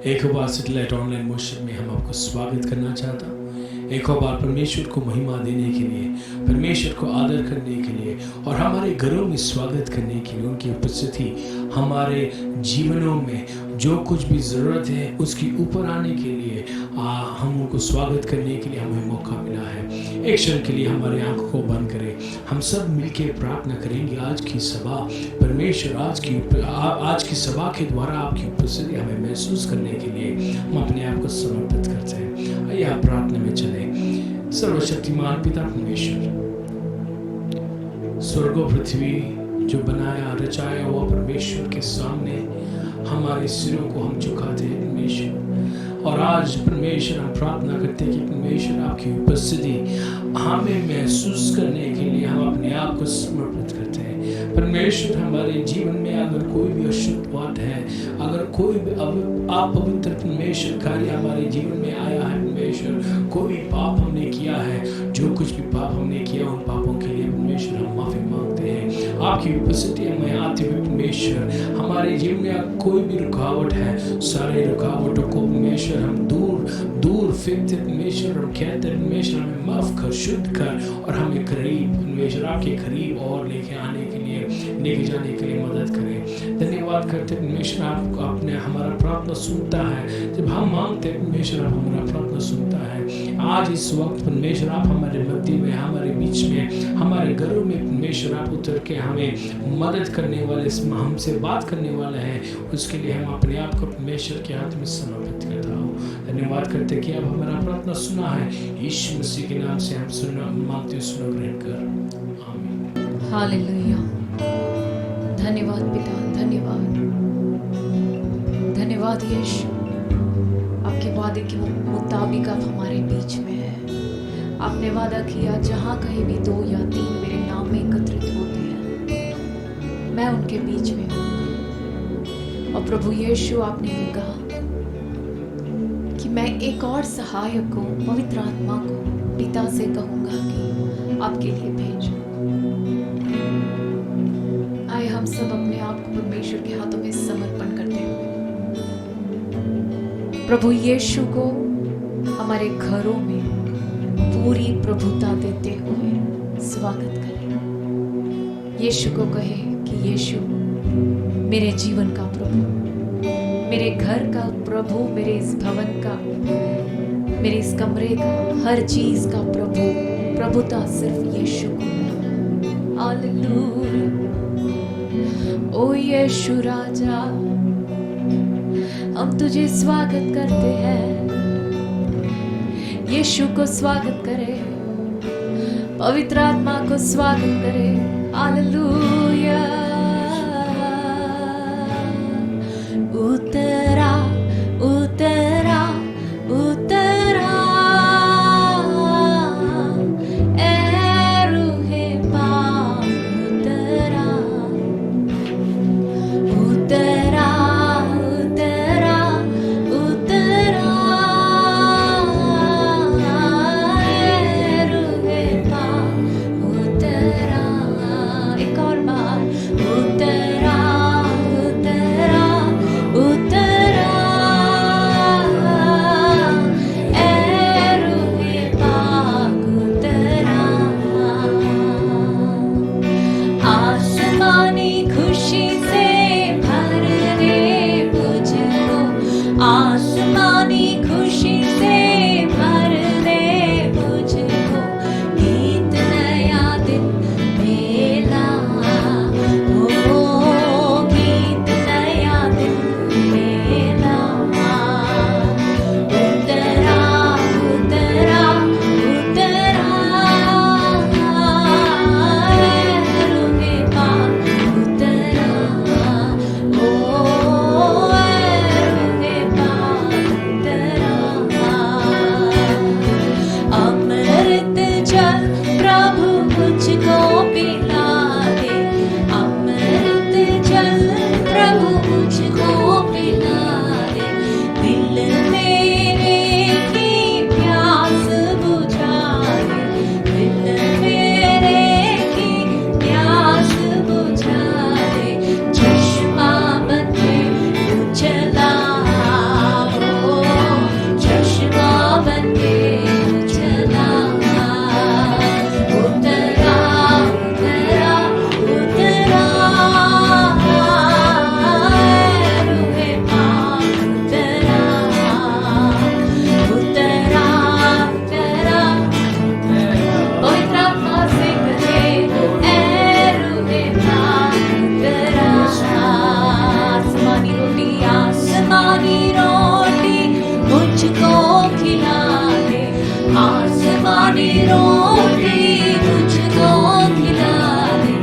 एक और बार satellite online worship में हम आपको स्वागत करना चाहता हूँ। एक और बार परमेश्वर को महिमा देने के लिए, परमेश्वर को आदर करने के लिए और हमारे घरों में स्वागत करने के लिए, उनकी उपस्थिति हमारे जीवनों में जो कुछ भी ज़रूरत है उसकी ऊपर आने के लिए हम उनको स्वागत करने के लिए हमें मौका मिला है। एक क्षण के लिए हमारे आंखों को बंद करें, हम सब मिलकर प्रार्थना करेंगे। आज की सभा परमेश्वर आज की सभा के द्वारा आपकी उपस्थिति हमें महसूस करने के लिए हम अपने आप को समर्पित करते हैं। आइए आप प्रार्थना में चले। सर्वशक्तिमान पिता परमेश्वर, स्वर्ग और पृथ्वी जो बनाया रचाया हुआ परमेश्वर के सामने हमारे सिरों को हम झुकाते हैं परमेश्वर। और आज परमेश्वर हम प्रार्थना करते हैं कि परमेश्वर आपकी उपस्थिति हमें महसूस करने के लिए हम अपने आप को समर्पित करते हैं। परमेश्वर हमारे जीवन में अगर कोई भी अशुद्ध बात है, अगर कोई भी अपवित्र परमेश्वर कार्य हमारे जीवन में आया है परमेश्वर, कोई भी पाप हमने किया है, जो कुछ भी पाप हमने किया उन पापों के लिए परमेश्वर हम माफी मांगते हैं। आपकी उपस्थिति हमें आते हुए परमेश्वर हमारे जीवन में कोई भी रुकावट है, सारे रुकावटों को परमेश्वर हम दूर फेंकते परमेश्वर और कहते परमेश्वर हमें माफ कर, शुद्ध कर और हमें करीब परमेश्वर आपके करीब और लेके आने के लिए, लेके जाने के लिए मदद करें। धन्यवाद करते परमेश्वर आप अपने हमारा प्रार्थना सुनता है। जब हम मांगते परमेश्वर आप हमारा प्रार्थना सुनता है। आज इस वक्त परमेश्वर आप हमारे मध्य में, हमारे बीच में, हमारे घरों में परमेश्वर आप उतर के हमें मदद करने वाले, हमसे बात करने वाले हैं। उसके लिए हम अपने आप को परमेश्वर के हाथ में समर्पित करता हूँ। धन्यवाद करते कि आप हमारा प्रार्थना सुना है। यीशु मसीह के नाम से हम मांगते सुनो ग्रहण कर, आमीन। हालेलुया। धन्यवाद पिता, धन्यवाद यीशु। आपके वादे के मुताबिक आप हमारे बीच में हैं। आपने वादा किया जहाँ कहीं भी 2 या 3 मेरे नाम में एकत्रित होते हैं मैं उनके बीच में हूँ। और प्रभु यीशु आपने ये कहा कि मैं एक और सहायक को, पवित्र आत्मा को पिता से कहूँगा कि आपके लिए भेजो। आए हम सब अपने आप को परमेश्वर के हाथों में समर्पण करते हुए प्रभु यीशु को हमारे घरों में पूरी प्रभुता देते हुए स्वागत करें। यीशु को कहे कि यीशु मेरे जीवन का प्रभु, मेरे घर का प्रभु, मेरे इस भवन का, मेरे इस कमरे का, हर चीज का प्रभु, प्रभुता सिर्फ यीशु को है। हालेलुया। ओ यीशु राजा, हम तुझे स्वागत करते हैं। यीशु को स्वागत करें, पवित्र आत्मा को स्वागत करें। हालेलुया। उतरा उतरा उतरा ए रूहे पाक, उतरा उतरा उतरा उतरा ए रूहे पाक, उतरा। एक और बार, उतरा उतरा उतरा ए रूहे पाक, उतरा। आसमानी खुशी से भर दे मुझको, आसमानी खुशी से भर दे मुझको। गीत नया दिन मेला, ओ गीत नया दिन मेला। उतरा उतरा उतरा रूहे पाक, उतरा। ओ रूहे पाक, उतरा। मुझको खिला दे, आसमानी रोटी मुझको खिला दे,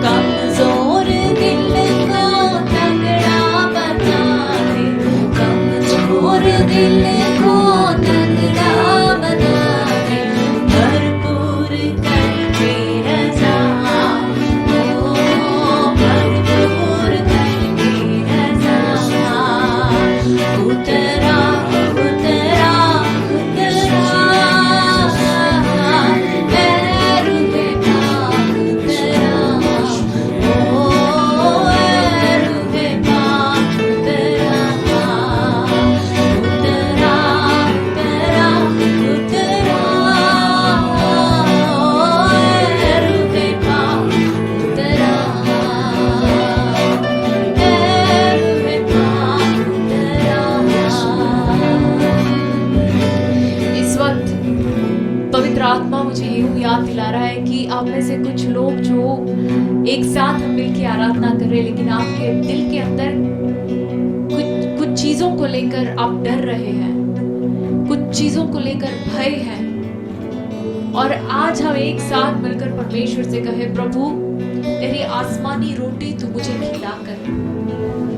कमजोर दिल को तगड़ा बना दे, कमजोर दिल को तगड़ा बना दे, भरपूर करके रजा, ओ भरपूर करके रजा, उतरा उतरा उतरा, पैरों पे पाँव उतरा, ओ पैरों पे पाँव उतरा, उतरा उतरा उतरा, पैरों पे पाँव उतरा, पैरों पे पाँव उतरा। इस वक्त पवित्र आत्मा मुझे यूं याद दिला रहा है कि आप में से कुछ लोग जो एक साथ हम मिलकर आराधना कर रहे हैं, लेकिन आपके दिल के अंदर कुछ कुछ चीजों को लेकर आप डर रहे हैं, कुछ चीजों को लेकर भय है, और आज हम एक साथ मिलकर परमेश्वर से कहे, प्रभु तेरी आसमानी रोटी तू मुझे खिलाकर,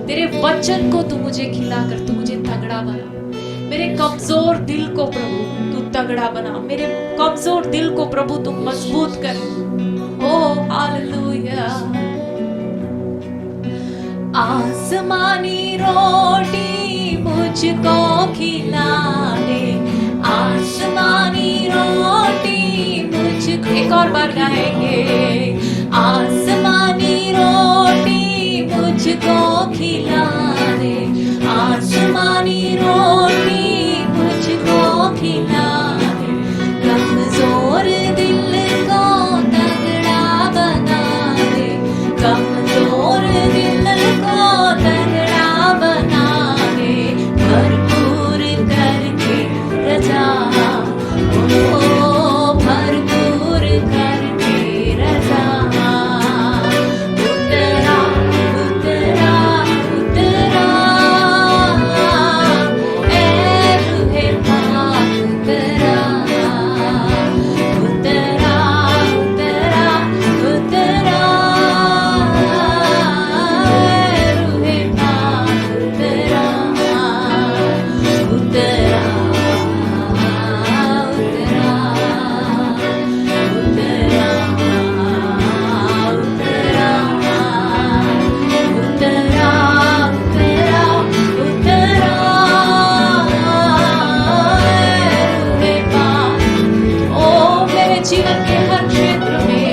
तेरे वचन को तू मुझे खिलाकर, तू मुझे तगड़ा बना, मेरे कमजोर दिल को प्रभु तू तगड़ा बना, मेरे कमजोर दिल को प्रभु तू मजबूत कर। ओ हालेलुया। आसमानी रोटी मुझको खिला दे, आसमानी रोटी मुझको, एक और बार गाएंगे, आसमानी रोटी मुझको खिला दे, आसमानी रोटी मुझको खिला दे, कमजोर दिल को तगड़ा बना दे, कमजोर दिल को तगड़ा बना दे, भरपूर करके रजा, ओ भरपूर करके रजा, उतरा उतरा उतरा, ए रूहे पाक उतरा, उतरा उतरा उतरा, ए रूहे पाक उतरा, उतरा उतरा जीवन के हर क्षेत्र में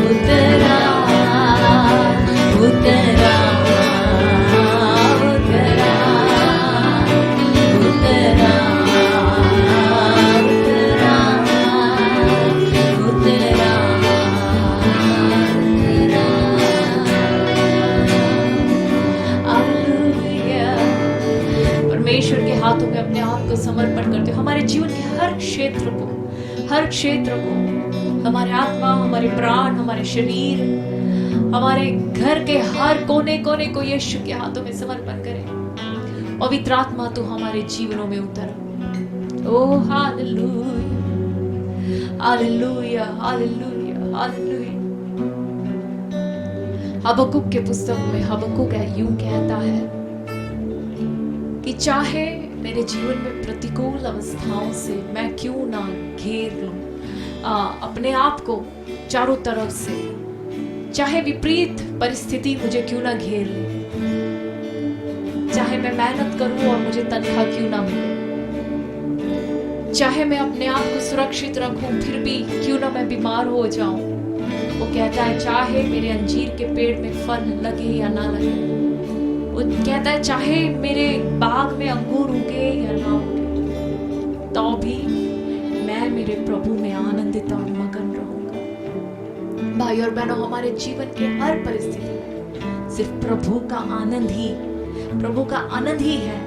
उतरा उतरा उतरा उतरा उतरा उतरा हालेलुया। परमेश्वर के हाथों में अपने आप को समर्पण करते हो, हमारे जीवन के हर क्षेत्र को, हर क्षेत्र को, हमारे आत्मा, हमारे प्राण, हमारे शरीर, हमारे घर के हर कोने कोने को यीशु के हाथों में समर्पण करें। पवित्र आत्मा तू हमारे जीवनों में उतर। ओ हालेलुया हालेलुया हालेलुया हालेलुया। हबक्कुक के पुस्तक में हबक्कुक यूं कहता है कि चाहे मेरे जीवन में प्रतिकूल अवस्थाओं से मैं क्यों ना घेर लूं अपने आप को चारों तरफ से, चाहे विपरीत परिस्थिति मुझे क्यों ना घेर ले, चाहे मैं मेहनत करूं और मुझे तनख्वाह क्यों ना मिले, चाहे मैं अपने आप को सुरक्षित रखूं फिर भी क्यों ना मैं बीमार हो जाऊं, वो कहता है चाहे मेरे अंजीर के पेड़ में फल लगे या ना लगे, वो कहता है चाहे मेरे बाग में अंगूर उगे या ना उगे, तो भी मैं मेरे प्रभु में आनंदित और मगन रहूंगा। भाई और बहनों, हमारे जीवन के हर परिस्थिति में सिर्फ प्रभु का आनंद ही है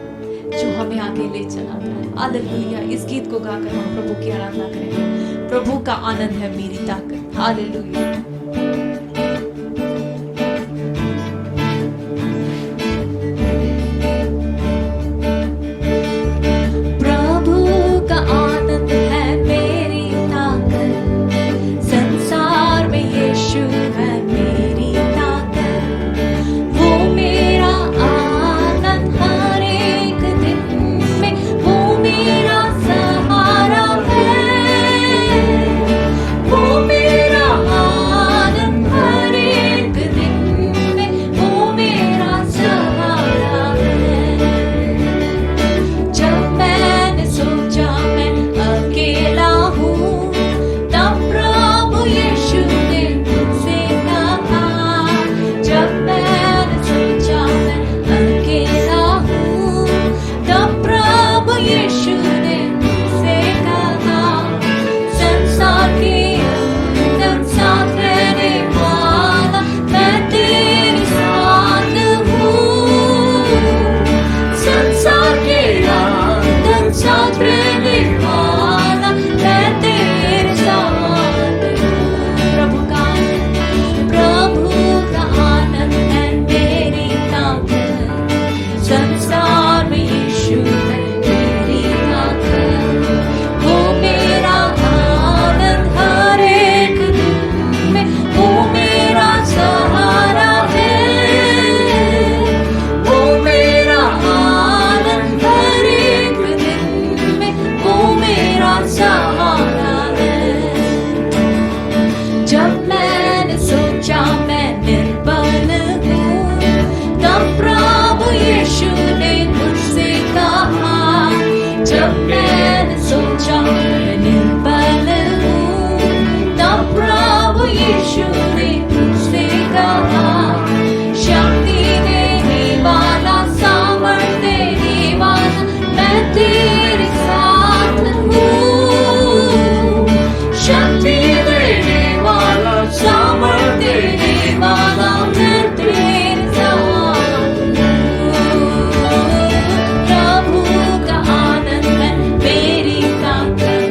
जो हमें आगे ले चलाता है। हालेलुया। इस गीत को गाकर हम प्रभु की आराधना करेंगे। प्रभु का आनंद है मेरी ताकत। हालेलुया। जब मैंने सोचा मैं निर्बल हूँ, तब प्रभु यीशु ने मुझसे कहा, शक्ति देने वाला, सामर्थ देने वाला, मैं तेरे साथ हूँ। शक्ति देने वाला, सामर्थ देने वाला, मैं तेरे साथ हूँ। प्रभु का आनंद है मेरी ताकत,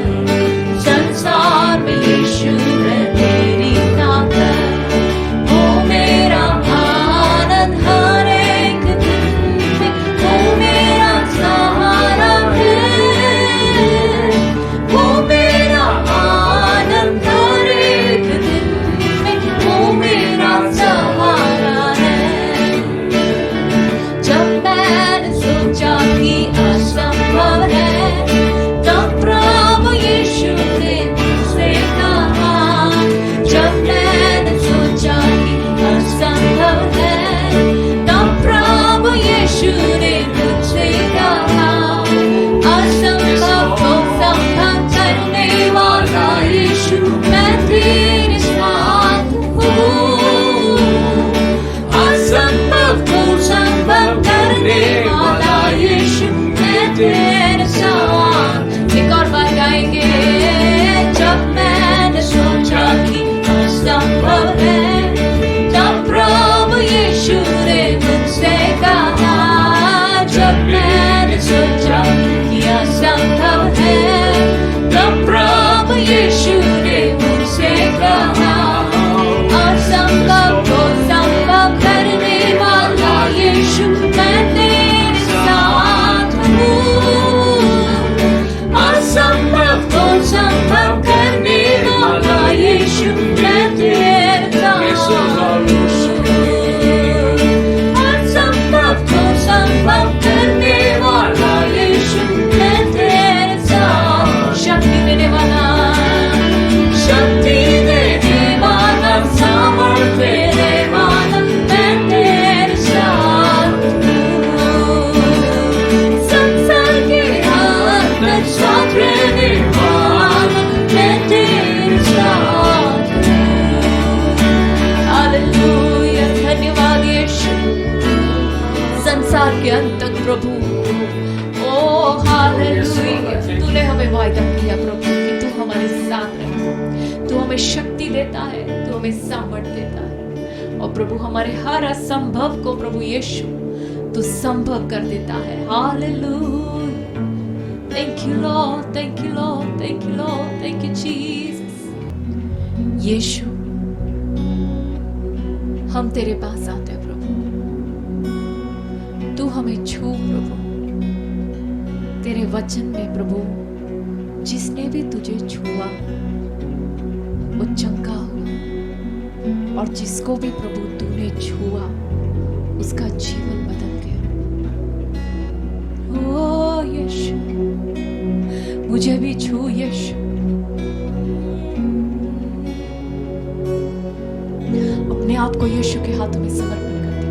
संसार में यीशु है मेरी ताकत। वो मेरा आनंद हर एक दिन में, वो मेरा सहारा है। वो मेरा आनंद हर एक दिन में, वो मेरा सहारा है। जब मैंने सोचा कि असंभव है, तब प्रभु यीशु ने मुझसे कहा, जब मैंने सोचा कि असंभव है, तब प्रभु यीशु ने मुझसे कहा, असंभव को संभव करने वाला यीशु, मैं तेरे साथ हूँ। असंभव को संभव करने वाला यीशु, मैं तेरे साथ। एक और बार गाएंगे। जब मैंने सोचा कि असंभव है, तब प्रभु यीशु ने मुझसे कहा, जब मैंने सोचा कि असंभव है, तब प्रभु यीशु ने मुझसे कहा, असंभव को संभव करने वाला यीशु, मैं तेरे साथ हूँ। असंभव को संभव करने वाला यीशु, मैं तेरे साथ हूँ। असंभव को संभव करने वाला यीशु, मैं तेरे साथ। शक्ति देने वाला, शक्ति देने वाला, सामर्थ देने वाला, मैं तेरे साथ हूँ। संसार के अंदर साथ रहने वाला, मैं तेरे साथ हूँ। हालेलुया, धन्यवाद यीशु। संसार के अंत तक प्रभु, ओ हालेलुया, तूने हमें वायदा किया प्रभु कि तू हमारे साथ रहे, तू हमें शक्ति देता है, तू हमें सामर्थ देता है। और प्रभु हमारे हर असंभव को प्रभु यीशु तू संभव कर देता है। Hallelujah, thank you Lord, thank you Lord, thank you Lord, thank you Jesus. यीशु, हम तेरे पास आते हैं प्रभु, तू हमें छू प्रभु। तेरे वचन में प्रभु, जिसने भी तुझे छुआ वो चंगा हुआ, और जिसको भी प्रभु तूने छुआ उसका जीवन बदल गया। ओ यीशु, मुझे भी छू यीशु। अपने आप को यीशु के हाथों में समर्पण कर दे।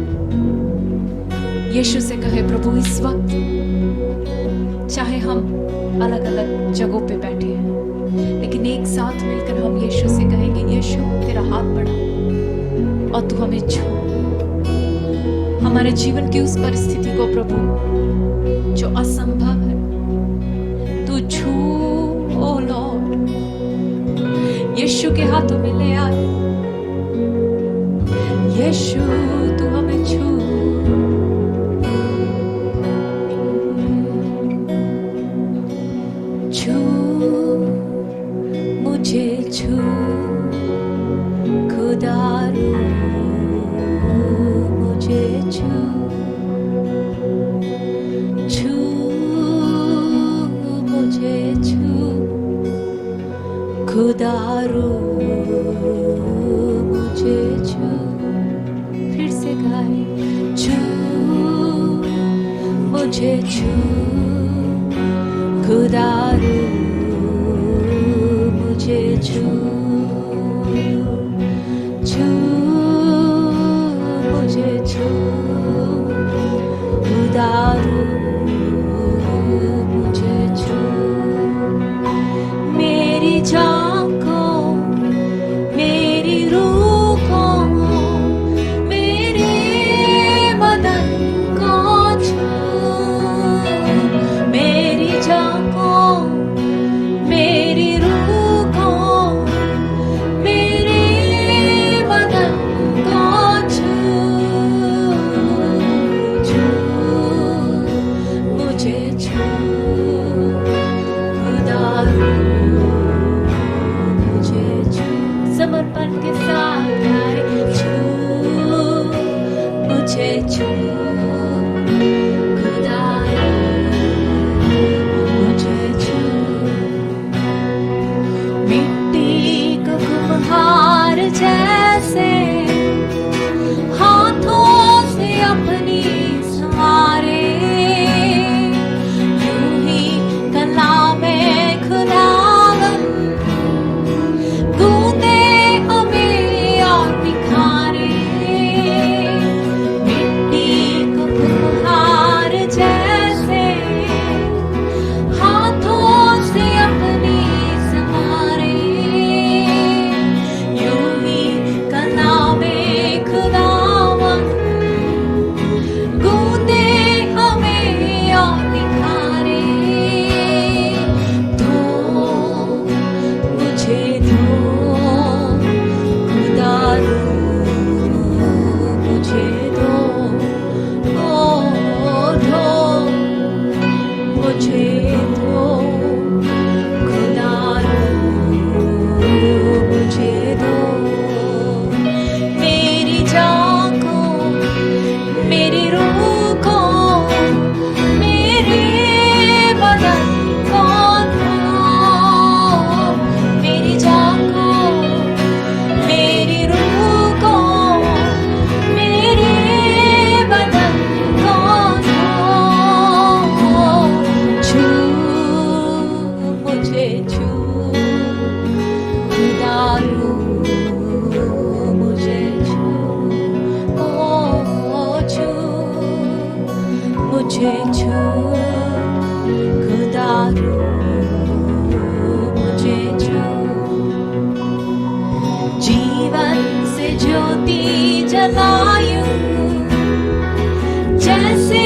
यीशु से कहे, प्रभु इस वक्त चाहे हम अलग अलग जगहों पे बैठे हैं, लेकिन एक साथ मिलकर हम यीशु से कहेंगे, यीशु तेरा हाथ बढ़ा और तू हमें छू। हमारे जीवन की उस परिस्थिति को प्रभु जो असंभव है, तू छू। ओ लॉर्ड, यीशु के हाथों में ले आए। यीशु तू हमें छू। छू मुझे छू खुदारू, मुझे छू। छू मुझे छू खुदारू, मुझे छू। फिर से गाए, छू मुझे छू खुदारू, मुझे छू। छू मुझे छू खुदारू, मुझे छू। मुझे दो खुदा मुझे दो मेरी जान को मेरी रूह को मेरे बदन को दो मेरी जान को मेरी रूह को मेरे बदन को दो छू मुझे छू खुदा मुझे छू ओ छू मुझे छू खुदा मुझे छू जीवन से ज्योति जलायूं जैसे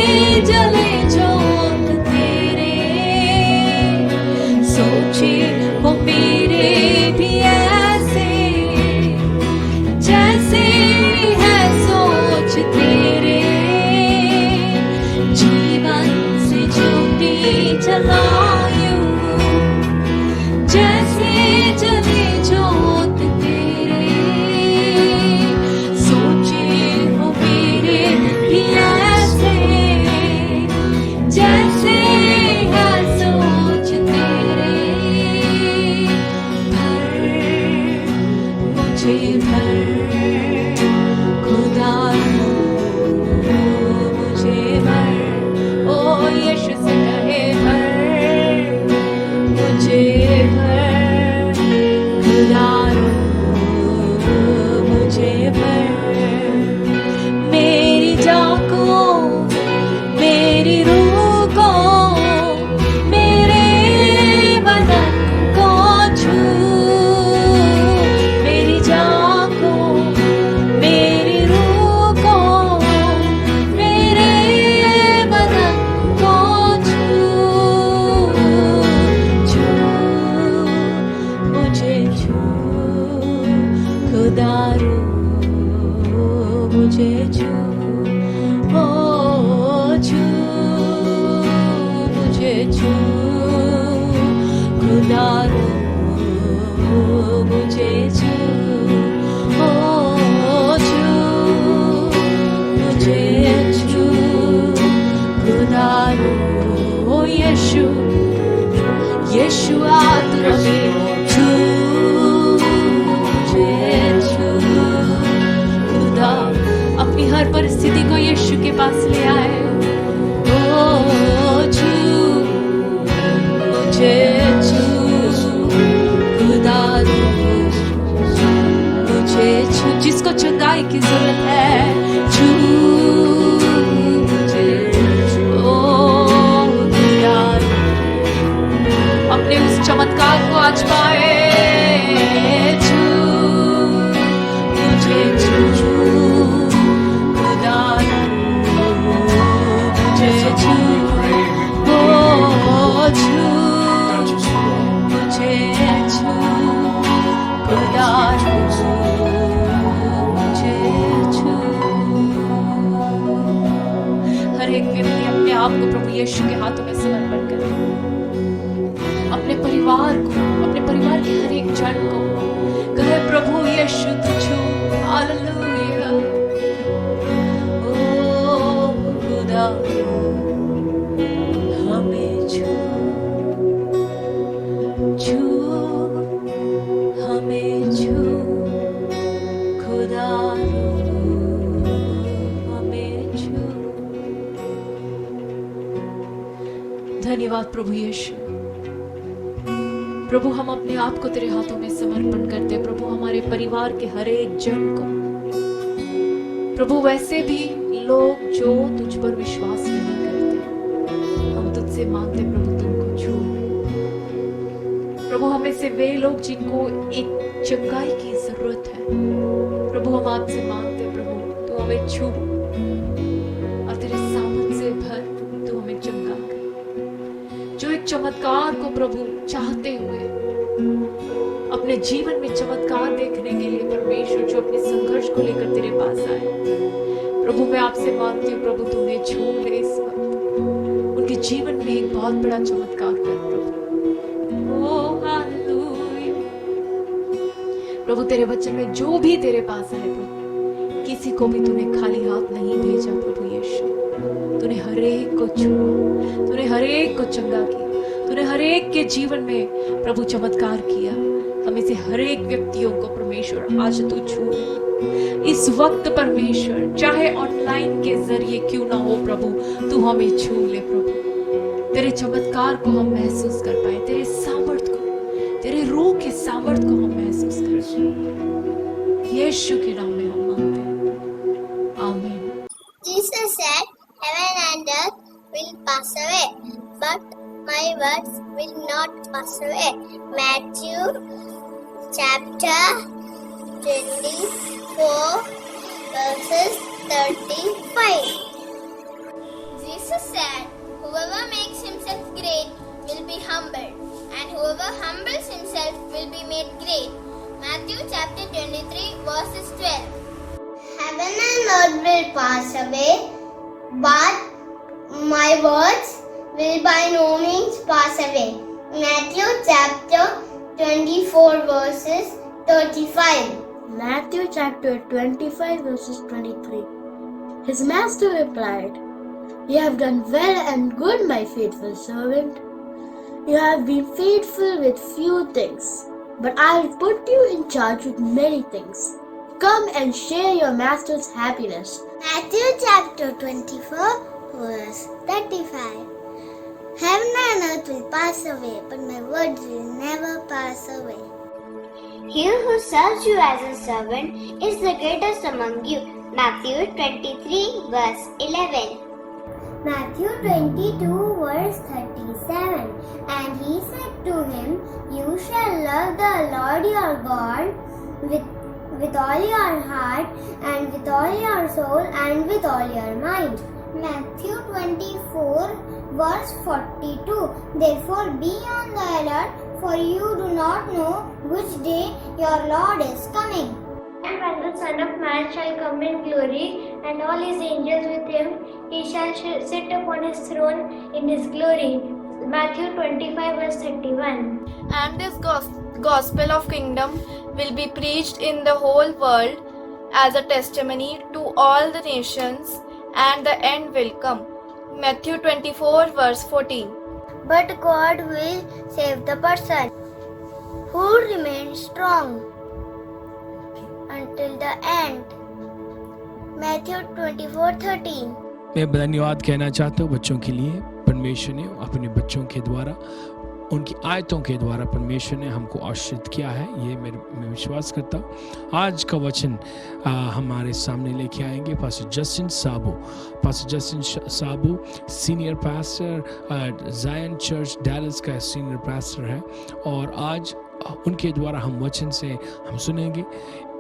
जले जोत तेरे सोचे वो मेरे भी ऐसे जैसे है सोच तेरे जीवन से ज्योति जलायूं जैसे जले जोत तेरे सोचे वो मेरे भी ऐसे जैसे है सोच तेरे मुझे भर खुदा मुझे भर ओ यीशु से कहे भर मुझे भर खुदा मुझे भर मेरी जान को मेरी रूह को मेरे बदन को छू मेरी जान को मेरी रूह को मेरे बदन को छू छू मुझे छू खुदा मुझे छू ओ छू मुझे छू खुदा मुझे छू ओ छू मुझे छू खुदा ओ यीशु यीशु आत्मा में छू मुझे छू खुदा अपनी हर परिस्थिति को यीशु के पास ले आए ओ छू मुझे छू खुदा मुझे छू जिसको चंगाई की जरूरत है छू मुझे ओ खुदा अपने उस चमत्कार को आज पाए छू मुझे छू खुदा मुझे छू ओ छू मुझे छू खुदा मुझे छू हर एक व्यक्ति अपने आप को प्रभु यीशु के हाथों में समर्पण करे अपने परिवार को अपने परिवार के हर एक जन को कहे प्रभु यीशु तू छू हालेलुया ओ खुदा हमें छू छू हमें छू खुदा हमें छू धन्यवाद प्रभु यीशु प्रभु हम अपने आप को तेरे हाथों में समर्पण करते हैं प्रभु हमारे परिवार के हर एक जन को प्रभु वैसे भी लोग जो तुझ पर विश्वास नहीं करते हम तुझसे मांगते प्रभु तुमको छू प्रभु हमें से वे लोग जिनको एक चंगाई की जरूरत है प्रभु हम आपसे मांगते प्रभु तू हमें छू और तेरे सामर्थ से भर तू हमें चंगा कर जो एक चमत्कार को प्रभु चाहते हुए अपने जीवन में चमत्कार देखने के लिए परमेश्वर जो अपने संघर्ष को लेकर तेरे पास आए प्रभु मैं आपसे मांगती हूँ प्रभु तुम्हें छू ले इस वक्त उनके जीवन में एक बहुत बड़ा चमत्कार कर प्रभु। ओ हालेलुया। प्रभु तेरे वचन में जो भी तेरे पास आए प्रभु, किसी को भी तूने खाली हाथ नहीं भेजा प्रभु यीशु। तूने हर एक को छुआ, तूने हर एक को चंगा किया, तूने हर एक के जीवन में प्रभु चमत्कार किया। हमें से हर एक व्यक्तियों को परमेश्वर आज तू छू इस वक्त परमेश्वर, चाहे ऑनलाइन के जरिए क्यों ना हो प्रभु, तू हमें छू ले प्रभु। तेरे चमत्कार को हम महसूस कर पाए, तेरे सामर्थ को, तेरे रूह के सामर्थ को हम महसूस कर पाए। यीशु के नाम में हम मांगते हैं, आमीन। Jesus said, heaven and earth will pass away, but my words will not pass away. Matthew chapter 24 verses 35. Jesus said, whoever makes himself great will be humbled, and whoever humbles himself will be made great. Matthew chapter 23 verses 12. Heaven and earth will pass away, but my words will by no means pass away. Matthew chapter 24 verses 35. Matthew chapter 25 verses 23. His master replied, "You have done well and good, my faithful servant. You have been faithful with few things, but I will put you in charge with many things. Come and share your master's happiness." Matthew chapter 24 verse 35. Heaven and earth will pass away, but my words will never pass away. He who serves you as a servant is the greatest among you. Matthew 23 verse 11. Matthew 22 verse 37. And he said to him, you shall love the Lord your God with all your heart and with all your soul and with all your mind. Matthew 24 verse 42. Therefore be on the alert, for you do not know which day your Lord is coming. And when the Son of Man shall come in glory, and all his angels with him, he shall sit upon his throne in his glory. Matthew 25 verse 31. And this gospel of kingdom will be preached in the whole world as a testimony to all the nations, and the end will come. Matthew 24 verse 14. But God will save the person who remains strong until the end. Matthew 24:13. मैं धन्यवाद कहना चाहता हूँ बच्चों के लिए। परमेश्वर ने अपने बच्चों के द्वारा, उनकी आयतों के द्वारा परमेश्वर ने हमको आशीर्वाद किया है, ये मैं विश्वास करता हूँ। आज का वचन हमारे सामने लेके आएंगे पास्टर जस्टिन साबू। पास्टर जस्टिन साबू सीनियर पास्टर जायन चर्च डैलस का सीनियर पास्टर है, और आज उनके द्वारा हम वचन से हम सुनेंगे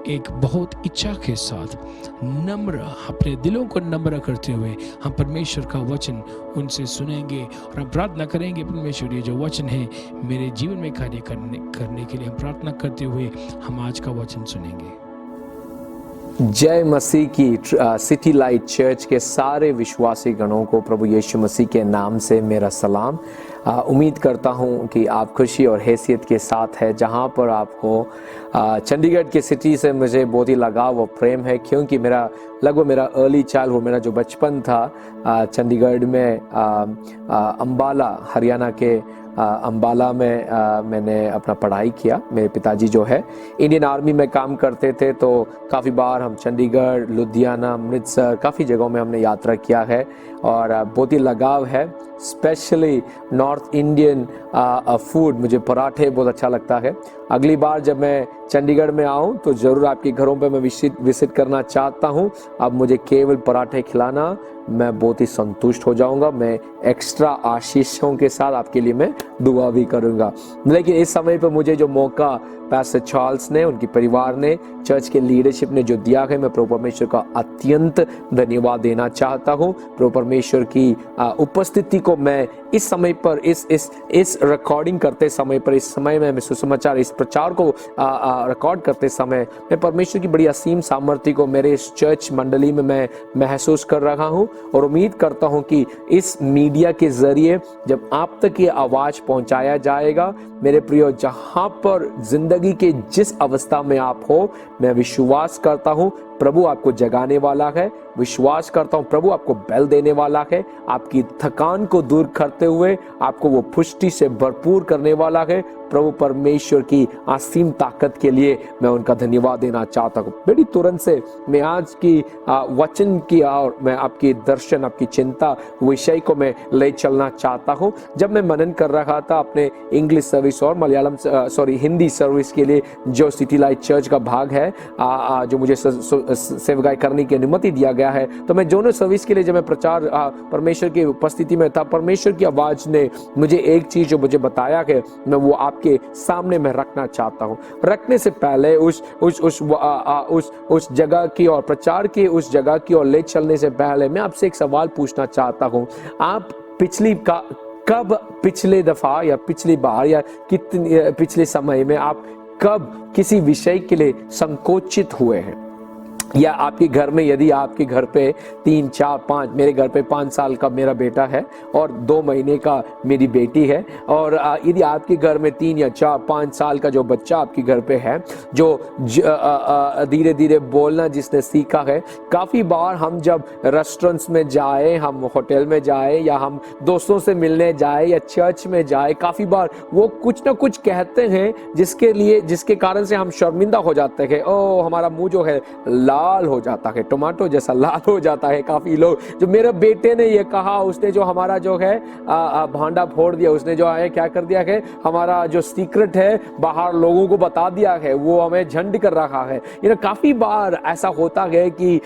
एक बहुत इच्छा के साथ, नम्र, अपने दिलों को नम्र करते हुए हम परमेश्वर का वचन उनसे सुनेंगे, और हम प्रार्थना करेंगे परमेश्वर ये जो वचन है मेरे जीवन में कार्य करने के लिए हम प्रार्थना करते हुए हम आज का वचन सुनेंगे। जय मसीह की सिटी लाइट चर्च के सारे विश्वासी गणों को प्रभु यीशु मसीह के नाम से मेरा सलाम। उम्मीद करता हूं कि आप खुशी और हैसियत के साथ है। जहां पर आपको चंडीगढ़ की सिटी से मुझे बहुत ही लगाव और प्रेम है, क्योंकि मेरा लगभग मेरा अर्ली चाइल्डहुड, मेरा जो बचपन था चंडीगढ़ में अंबाला, हरियाणा के अंबाला में मैंने अपना पढ़ाई किया। मेरे पिताजी जो है इंडियन आर्मी में काम करते थे, तो काफ़ी बार हम चंडीगढ़, लुधियाना, अमृतसर, काफ़ी जगहों में हमने यात्रा किया है और बहुत ही लगाव है। स्पेशली नॉर्थ इंडियन फूड, मुझे पराठे बहुत अच्छा लगता है। अगली बार जब मैं चंडीगढ़ में आऊँ तो ज़रूर आपके घरों पे मैं विजिट करना चाहता हूँ। अब मुझे केवल पराठे खिलाना, मैं बहुत ही संतुष्ट हो जाऊंगा। मैं एक्स्ट्रा आशीषों के साथ आपके लिए मैं दुआ भी करूंगा। लेकिन इस समय पर मुझे जो मौका पैस्टर चार्ल्स ने, उनके परिवार ने, चर्च के लीडरशिप ने जो दिया है, मैं प्रभु परमेश्वर का अत्यंत धन्यवाद देना चाहता हूँ। प्रभु परमेश्वर की उपस्थिति को मैं इस समय पर, इस रिकॉर्डिंग करते समय पर, इस समय में मैं सुसमाचार, इस प्रचार को रिकॉर्ड करते समय मैं परमेश्वर की बड़ी असीम सामर्थ्य को मेरे इस चर्च मंडली में मैं महसूस कर रहा हूँ। और उम्मीद करता हूँ कि इस मीडिया के जरिए जब आप तक ये आवाज पहुंचाया जाएगा, मेरे प्रियो, जहां पर जिंदगी के जिस अवस्था में आप हो, मैं विश्वास करता हूं प्रभु आपको जगाने वाला है। विश्वास करता हूं प्रभु आपको बल देने वाला है। आपकी थकान को दूर करते हुए आपको वो पुष्टि से भरपूर करने वाला है। प्रभु परमेश्वर की असीम ताकत के लिए मैं उनका धन्यवाद देना चाहता हूँ। बड़ी तुरंत से मैं आज की वचन की और मैं आपकी दर्शन, आपकी चिंता विषय को मैं ले चलना चाहता हूँ। जब मैं मनन कर रहा था अपने इंग्लिश सर्विस और हिंदी सर्विस के लिए, जो सिटी लाइट चर्च का भाग है, जो मुझे सेवकाई करने की अनुमति दिया गया है, तो मैं दोनों सर्विस के लिए जब मैं प्रचार परमेश्वर की उपस्थिति में था, परमेश्वर की आवाज ने मुझे एक चीज जो मुझे बताया है, मैं वो आपके सामने मैं रखना चाहता हूँ। रखने से पहले उस जगह की और प्रचार की उस जगह की और ले चलने से पहले मैं आपसे एक सवाल पूछना चाहता हूँ। आप कब पिछले दफा या पिछली बार या कितने पिछले समय में आप कब किसी विषय के लिए संकोचित हुए हैं? या आपके घर में, यदि आपके घर पे 3, 4, 5, मेरे घर पे 5 साल का मेरा बेटा है और 2 महीने का मेरी बेटी है, और यदि आपके घर में 3 या 4, 5 साल का जो बच्चा आपके घर पे है, जो धीरे धीरे बोलना जिसने सीखा है, काफ़ी बार हम जब रेस्टोरेंट्स में जाए, हम होटल में जाए, या हम दोस्तों से मिलने जाए या चर्च में जाए, काफ़ी बार वो कुछ ना कुछ कहते हैं जिसके कारण से हम शर्मिंदा हो जाते हैं। ओ, हमारा मुंह जो है लाल हो जाता है, टमाटो जैसा लाल हो जाता है। काफी लोग, जो मेरे बेटे ने ये कहा, उसने जो हमारा जो है भांडा फोड़ दिया, उसने जो है क्या कर दिया है, हमारा जो सीक्रेट है बाहर लोगों को बता दिया है, वो हमें झंड कर रहा है। काफी बार ऐसा होता है कि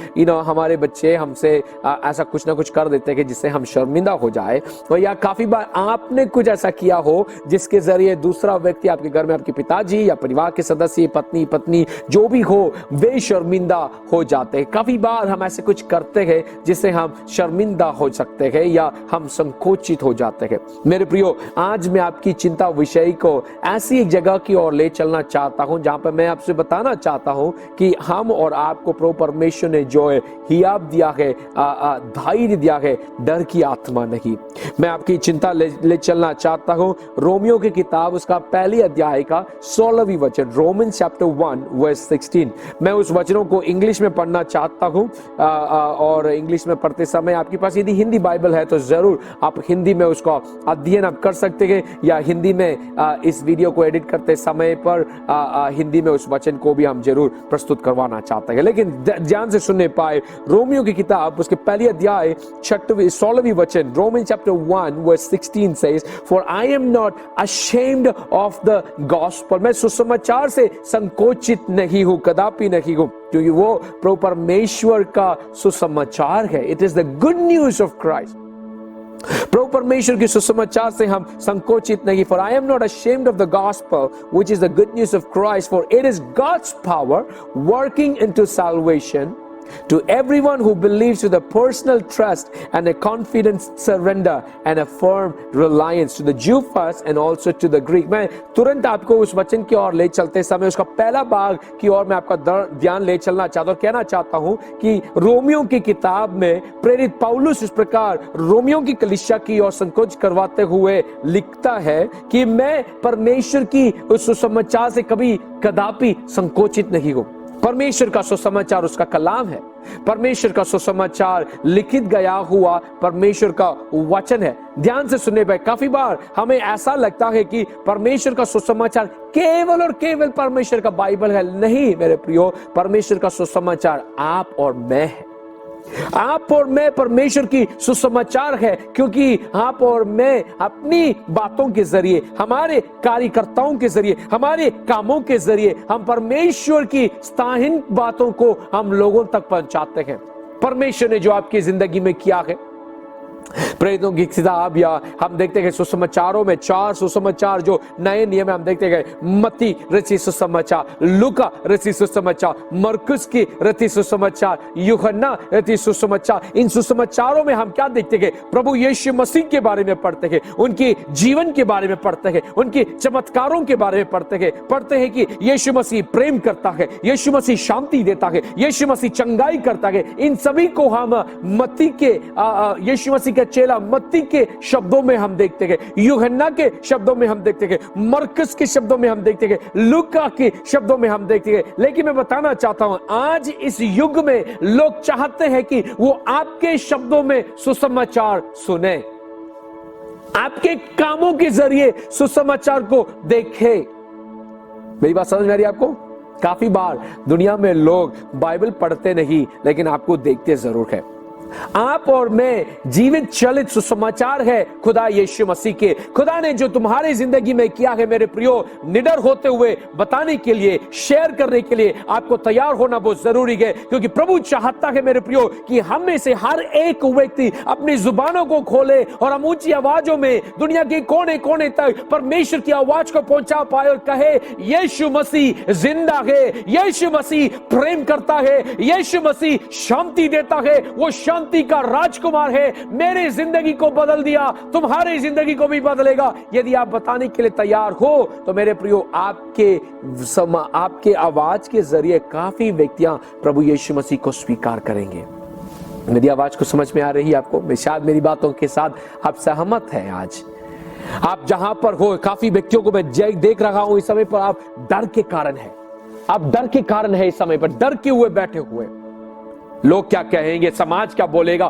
हमारे बच्चे हमसे ऐसा कुछ ना कुछ कर देते हैं जिससे हम शर्मिंदा हो जाए। तो या काफी बार आपने कुछ ऐसा किया हो जिसके जरिए दूसरा व्यक्ति आपके घर में, आपके पिताजी या परिवार के सदस्य, पत्नी जो भी हो, वे शर्मिंदा हो जाते हैं। काफी बार हम ऐसे कुछ करते हैं जिससे हम शर्मिंदा हो सकते हैं या हम संकोचित हो जाते हैं। मेरे प्रियो, आज मैं आपकी चिंता विषय को ऐसी एक जगह की ओर ले चलना चाहता हूं जहां पर मैं आपसे बताना चाहता हूं कि हम और आपको प्रभु परमेश्वर ने जो है हियाब दिया है, धैर्य दिया है, डर की आत्मा नहीं। मैं आपकी चिंता ले चलना चाहता हूं रोमियो की किताब, उसका पहले अध्याय का 16वीं वचन, रोमन्स चैप्टर 1 वर्स 16। मैं उस वचनों को इंग्लिश में पढ़ना चाहता हूं, और इंग्लिश में पढ़ते समय आपके पास यदि हिंदी बाइबल है तो जरूर आप हिंदी में उसका अध्ययन आप कर सकते हैं, या हिंदी में इस वीडियो को एडिट करते समय पर हिंदी में उस वचन को भी हम जरूर प्रस्तुत करवाना चाहते हैं। लेकिन ध्यान से सुनने पाए, रोमियो की किताब उसके पहले अध्याय 16वीं वचन, Roman chapter 1 verse 16 says, For I am not ashamed of the gospel। मैं सुसमाचार से संकोचित नहीं हूं, कदापि नहीं हूं, क्योंकि वो प्रभु परमेश्वर का सुसमाचार है। It is the good news of Christ. प्रभु परमेश्वर की सुसमाचार से हम संकोचित नहीं। For I am not ashamed of the gospel, which is the good news of Christ, for it is God's power working into salvation to everyone who believes, with a personal trust and a confident surrender and a firm reliance, to the Jew first and also to the Greek। मैं तुरंत आपको उस वचन की ओर ले चलते समय उसका पहला भाग की ओर मैं आपका ध्यान ले चलना चाहता हूं। कहना चाहता हूं कि रोमियो की किताब में प्रेरित पौलुस इस प्रकार रोमियो की कलीसिया की ओर संकोच करवाते हुए लिखता है कि मैं परमेश्वर की उस सुसमाचार से कदापि संकोचित नहीं हूं। परमेश्वर का सुसमाचार उसका कलाम है, परमेश्वर का सुसमाचार लिखित गया हुआ परमेश्वर का वचन है। ध्यान से सुनने पर काफी बार हमें ऐसा लगता है कि परमेश्वर का सुसमाचार केवल और केवल परमेश्वर का बाइबल है। नहीं मेरे प्रियो, परमेश्वर का सुसमाचार आप और मैं है। आप और मैं परमेश्वर की सुसमाचार है, क्योंकि आप और मैं अपनी बातों के जरिए, हमारे कार्यकर्ताओं के जरिए, हमारे कामों के जरिए हम परमेश्वर की स्थायी बातों को हम लोगों तक पहुंचाते हैं। परमेश्वर ने जो आपकी जिंदगी में किया है, प्रेरितों की किताब या हम देखते हैं सुसमाचारों में 4 सुसमाचार जो नए नियम में हम देखते हैं, मत्ती रची सुसमाचार, लूका रची सुसमाचार, मरकुस की रची सुसमाचार, यूहन्ना रची सुसमाचार। इन सुसमाचारों में हम क्या देखते हैं? प्रभु यीशु मसीह के बारे में पढ़ते हैं, उनके जीवन के बारे में पढ़ते हैं, उनके चमत्कारों के बारे में पढ़ते हैं कि यीशु मसीह प्रेम करता है, यीशु मसीह शांति देता है, यीशु मसीह चंगाई करता है। इन सभी को हम मत्ती के यीशु मसीह का चेला मत्ती के शब्दों में हम देखते हैं, यूहन्ना के शब्दों में हम देखते हैं, मरकुस के शब्दों में हम देखते हैं, लूका के शब्दों में हम देखते हैं। लेकिन मैं बताना चाहता हूं, आज इस युग में लोग चाहते हैं कि वो आपके शब्दों में सुसमाचार सुने, आपके कामों के जरिए सुसमाचार को देखे। मेरी बात समझ में आ रही है आपको? काफी बार दुनिया में लोग बाइबल पढ़ते नहीं, लेकिन आपको देखते जरूर है। आप और मैं जीवित चलित सुसमाचार है खुदा यीशु मसीह के। खुदा ने जो तुम्हारे जिंदगी में किया है मेरे प्रियो, निडर होते हुए बताने के लिए, शेयर करने के लिए आपको तैयार होना बहुत जरूरी है, क्योंकि प्रभु चाहता है मेरे प्रियो कि हम में से हर एक व्यक्ति अपनी जुबानों को खोले और हम ऊंची आवाजों में दुनिया के कोने कोने तक परमेश्वर की आवाज को पहुंचा पाए और कहे, यीशु मसीह जिंदा है, यीशु मसीह प्रेम करता है, यीशु मसीह शांति देता है, वो शांति का राजकुमार है, मेरे जिंदगी को बदल दिया, तुम्हारी जिंदगी को भी बदलेगा। यदि आप बताने के लिए तैयार हो तो मेरे प्रियो, आपके आवाज के जरिए काफी व्यक्तियां प्रभु यीशु मसीह को स्वीकार करेंगे। मेरी आवाज को समझ में आ रही है आपको? शायद मेरी बातों के साथ आप सहमत हैं। आज आप जहां पर हो, काफी व्यक्तियों को मैं देख रहा हूं इस समय पर, आप डर के कारण है, आप डर के कारण है, इस समय पर डर के हुए बैठे हुए। लोग क्या कहेंगे, समाज क्या बोलेगा,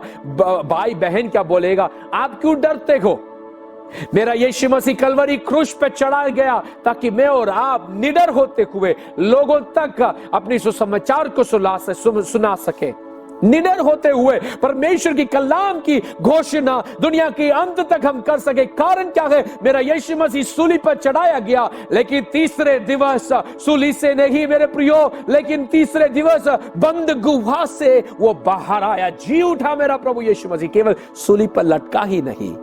भाई बहन क्या बोलेगा? आप क्यों डरते हो? मेरा यीशु मसीह कलवरी क्रूस पे चढ़ा गया ताकि मैं और आप निडर होते हुए लोगों तक अपनी सुसमाचार को सुना सके, निडर होते हुए परमेश्वर की कलाम की घोषणा दुनिया के अंत तक हम कर सके। कारण क्या है? मेरा यीशु मसीह सूली पर चढ़ाया गया, लेकिन तीसरे दिवस सूली से नहीं मेरे प्रियो, लेकिन तीसरे दिवस बंद गुहा से वो बाहर आया, जी उठा मेरा प्रभु यीशु मसीह। केवल सूली पर लटका ही नहीं,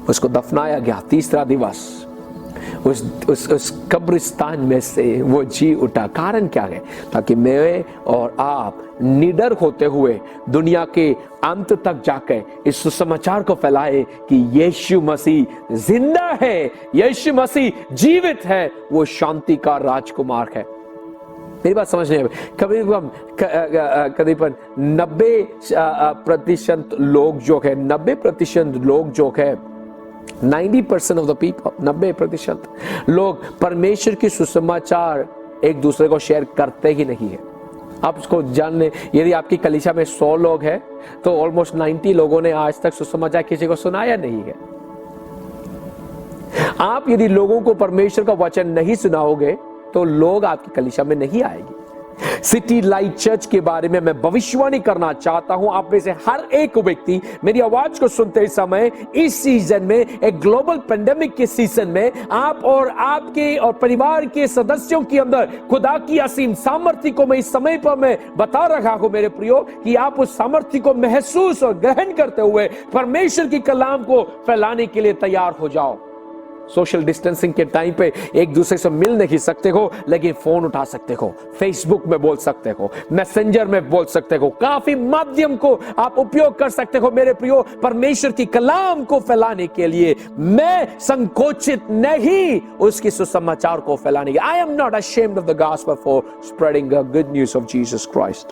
उसको दफनाया गया। तीसरा दिवस उस कब्रिस्तान में से वो जी उठा। कारण क्या है? ताकि मैं और आप निडर होते हुए दुनिया के अंत तक जाकर इस सुसमाचार को फैलाए कि यीशु मसीह जिंदा है, यीशु मसीह जीवित है, वो शांति का राजकुमार है। मेरी बात समझ नहीं है? करीबन 90% लोग जो है, 90% लोग जो है, 90% ऑफ द पीपल, 90% लोग परमेश्वर की सुसमाचार एक दूसरे को शेयर करते ही नहीं है। आप इसको जानने, यदि आपकी कलीसिया में 100 लोग हैं तो ऑलमोस्ट 90 लोगों ने आज तक सुसमाचार किसी को सुनाया नहीं है। आप यदि लोगों को परमेश्वर का वचन नहीं सुनाओगे तो लोग आपकी कलीसिया में नहीं आएंगे। सिटी लाइट चर्च के बारे में मैं भविष्यवाणी करना चाहता हूं, आप में से हर एक व्यक्ति मेरी आवाज को सुनते समय इस सीजन में, एक ग्लोबल पेंडेमिक के सीजन में, आप और आपके और परिवार के सदस्यों के अंदर खुदा की असीम सामर्थ्य को मैं इस समय पर मैं बता रहा हूं मेरे प्रियो, कि आप उस सामर्थ्य को महसूस और ग्रहण करते हुए परमेश्वर की कलाम को फैलाने के लिए तैयार हो जाओ। सोशल डिस्टेंसिंग के टाइम पे एक दूसरे से मिल नहीं सकते हो, लेकिन फोन उठा सकते हो, फेसबुक में बोल सकते हो, मैसेंजर में बोल सकते हो, काफी माध्यम को आप उपयोग कर सकते हो मेरे प्रियो परमेश्वर की कलाम को फैलाने के लिए। मैं संकोचित नहीं उसकी सुसमाचार को फैलाने के। आई am not ashamed of the gospel for spreading the good news of Jesus Christ।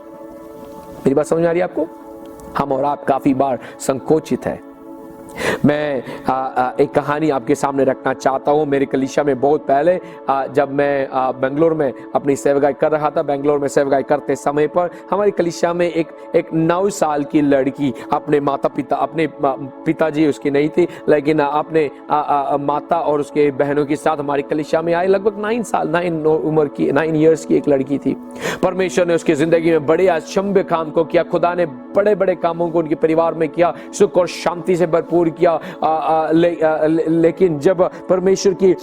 मेरी बात समझ आ रही है आपको? हम और आप काफी बार संकोचित है। मैं एक कहानी आपके सामने रखना चाहता हूं। मेरी कलीसिया में बहुत पहले जब मैं बेंगलोर में अपनी सेवकाई कर रहा था, बेंगलोर में सेवकाई करते समय पर हमारी कलीसिया में एक 9 साल की लड़की अपने अपने पिताजी उसकी नहीं थी, लेकिन अपने माता और उसके बहनों के साथ हमारी कलीसिया में आई। लगभग 9 इयर्स की एक लड़की थी। परमेश्वर ने उसकी जिंदगी में बड़े अचंभे काम को किया। खुदा ने बड़े बड़े कामों को उनके परिवार में किया, सुख और शांति से भरपूर दूर किया, लेकिन जब परमेश्वर की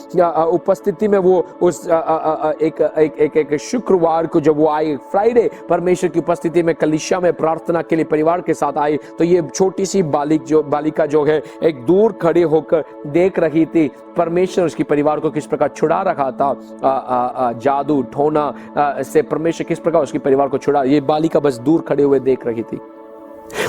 उपस्थिति में वो उस एक शुक्रवार को जब वो आए, फ्राइडे परमेश्वर की उपस्थिति में कलीसिया में प्रार्थना के लिए परिवार के साथ आई, तो ये छोटी सी बालिका जो है एक दूर खड़े होकर देख रही थी परमेश्वर उसकी परिवार को किस प्रकार छुड़ा रखा था, जादू टोना से परमेश्वर किस प्रकार उसकी परिवार को छुड़ा। ये बालिका बस दूर खड़े हुए देख रही थी।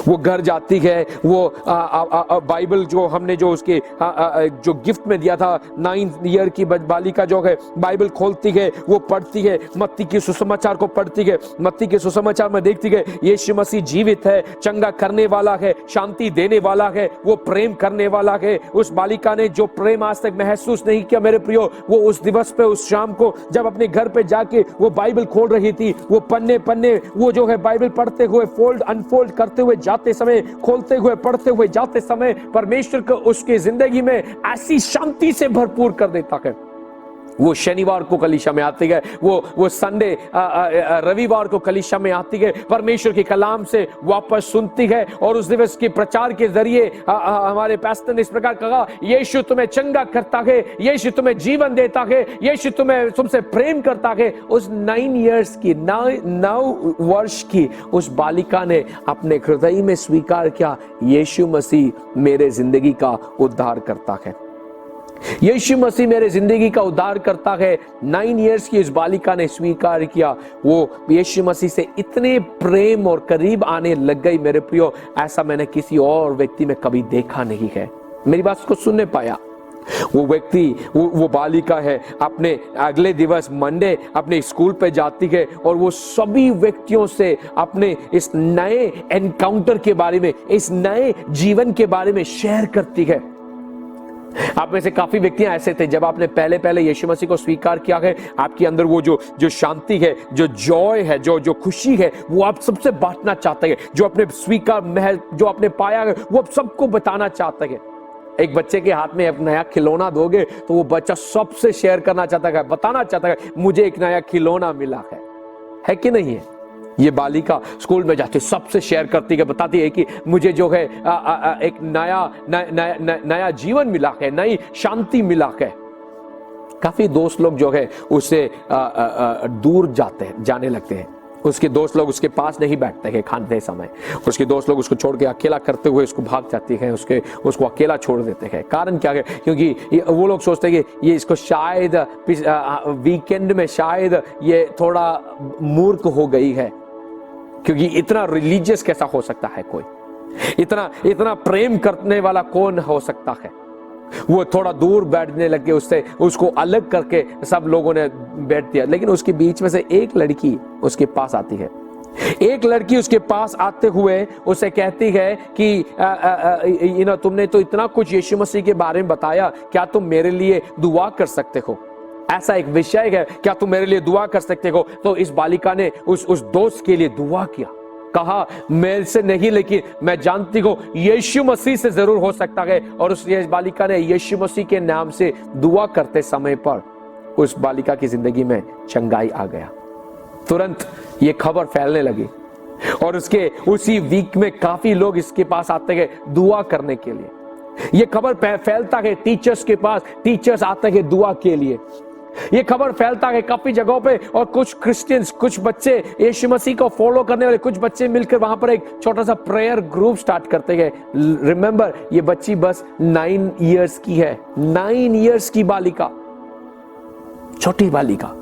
वो घर जाती है, वो बाइबल जो हमने जो उसके जो गिफ्ट में दिया था 9 ईयर की बालिका जो है बाइबल खोलती है, वो पढ़ती है, मत्ती के सुसमाचार को पढ़ती है, मत्ती के सुसमाचार में देखती है यीशु मसीह जीवित है, चंगा करने वाला है, शांति देने वाला है, वो प्रेम करने वाला है। उस बालिका ने जो प्रेम आज तक महसूस नहीं किया मेरे प्रियो, वो उस दिवस पे उस शाम को जब अपने घर पे जाके वो बाइबल खोल रही थी, वो पन्ने वो जो है बाइबल पढ़ते हुए फोल्ड अनफोल्ड करते हुए जाते समय, खोलते हुए पढ़ते हुए जाते समय परमेश्वर को उसके जिंदगी में ऐसी शांति से भरपूर कर देता है। वो शनिवार को कलीसिया में आती है, वो संडे रविवार को कलीसिया में आती है, परमेश्वर के कलाम से वापस सुनती है और उस दिवस के प्रचार के जरिए हमारे पास्टर ने इस प्रकार कहा, यीशु तुम्हें चंगा करता है, यीशु तुम्हें जीवन देता है, यीशु तुमसे प्रेम करता है। उस 9 वर्ष की उस बालिका ने अपने हृदय में स्वीकार किया, यीशु मसीह मेरे जिंदगी का उद्धार करता है, यीशु मसीह मेरे जिंदगी का उद्धार करता है। 9 इयर्स की इस बालिका ने स्वीकार किया, वो यीशु मसीह से इतने प्रेम और करीब आने लग गई मेरे प्रियो, ऐसा मैंने किसी और व्यक्ति में कभी देखा नहीं है। मेरी बात को सुनने पाया। वो व्यक्ति वो बालिका है, अपने अगले दिवस मंडे अपने स्कूल पे जाती है और वो सभी व्यक्तियों से अपने इस नए एनकाउंटर के बारे में, इस नए जीवन के बारे में शेयर करती है। आप में से काफी व्यक्तियां ऐसे थे, जब आपने पहले यीशु मसीह को स्वीकार किया है, आपके अंदर वो जो शांति है, जो जॉय है, जो खुशी है, वो आप सबसे बांटना चाहते हैं। जो आपने जो आपने पाया है वो आप सबको बताना चाहते हैं। एक बच्चे के हाथ में एक नया खिलौना दोगे तो वो बच्चा सबसे शेयर करना चाहता है, बताना चाहता है मुझे एक नया खिलौना मिला है कि नहीं है? ये बालिका स्कूल में जाती सबसे शेयर करती है, बताती है कि मुझे जो है एक नया जीवन मिला है, नई शांति मिला है। काफी दोस्त लोग जो है उससे दूर जाने लगते हैं। उसके दोस्त लोग उसके पास नहीं बैठते हैं खाने समय, उसके दोस्त लोग उसको छोड़ के अकेला करते हुए उसको भाग जाती हैं, उसको अकेला छोड़ देते हैं। कारण क्या है? क्योंकि वो लोग सोचते हैं कि ये इसको शायद वीकेंड में शायद ये थोड़ा मूर्ख हो गई है, क्योंकि इतना रिलीजियस कैसा हो सकता है कोई, इतना प्रेम करने वाला कौन हो सकता है। वो थोड़ा दूर बैठने लगे, उसको अलग करके सब लोगों ने बैठ दिया। लेकिन उसके बीच में से एक लड़की उसके पास आती है। एक लड़की उसके पास आते हुए उसे कहती है कि तुमने तो इतना कुछ यीशु मसीह के बारे में बताया, क्या तुम मेरे लिए दुआ कर सकते हो? ऐसा एक विषय है, क्या तुम मेरे लिए दुआ कर सकते हो? तो इस बालिका ने उस दोस्त के लिए दुआ किया, कहा मेरे से नहीं, लेकिन मैं जानती हूँ यीशु मसीह से जरूर हो सकता है। और उस बालिका ने यीशु मसीह के नाम से दुआ करते समय पर उस बालिका की जिंदगी में चंगाई आ गया। तुरंत ये खबर फैलने लगी और उसके उसी वीक में काफी लोग इसके पास आते हैं दुआ करने के लिए। ये खबर फैलता है टीचर्स के पास, टीचर्स आते हैं दुआ के लिए। ये खबर फैलता है काफी जगहों पे और कुछ क्रिश्चियंस, कुछ बच्चे यीशु मसीह को फॉलो करने वाले कुछ बच्चे मिलकर वहां पर एक छोटा सा प्रेयर ग्रुप स्टार्ट करते हैं। रिमेंबर, ये बच्ची बस 9 इयर्स की है, 9 इयर्स की बालिका, छोटी बालिका,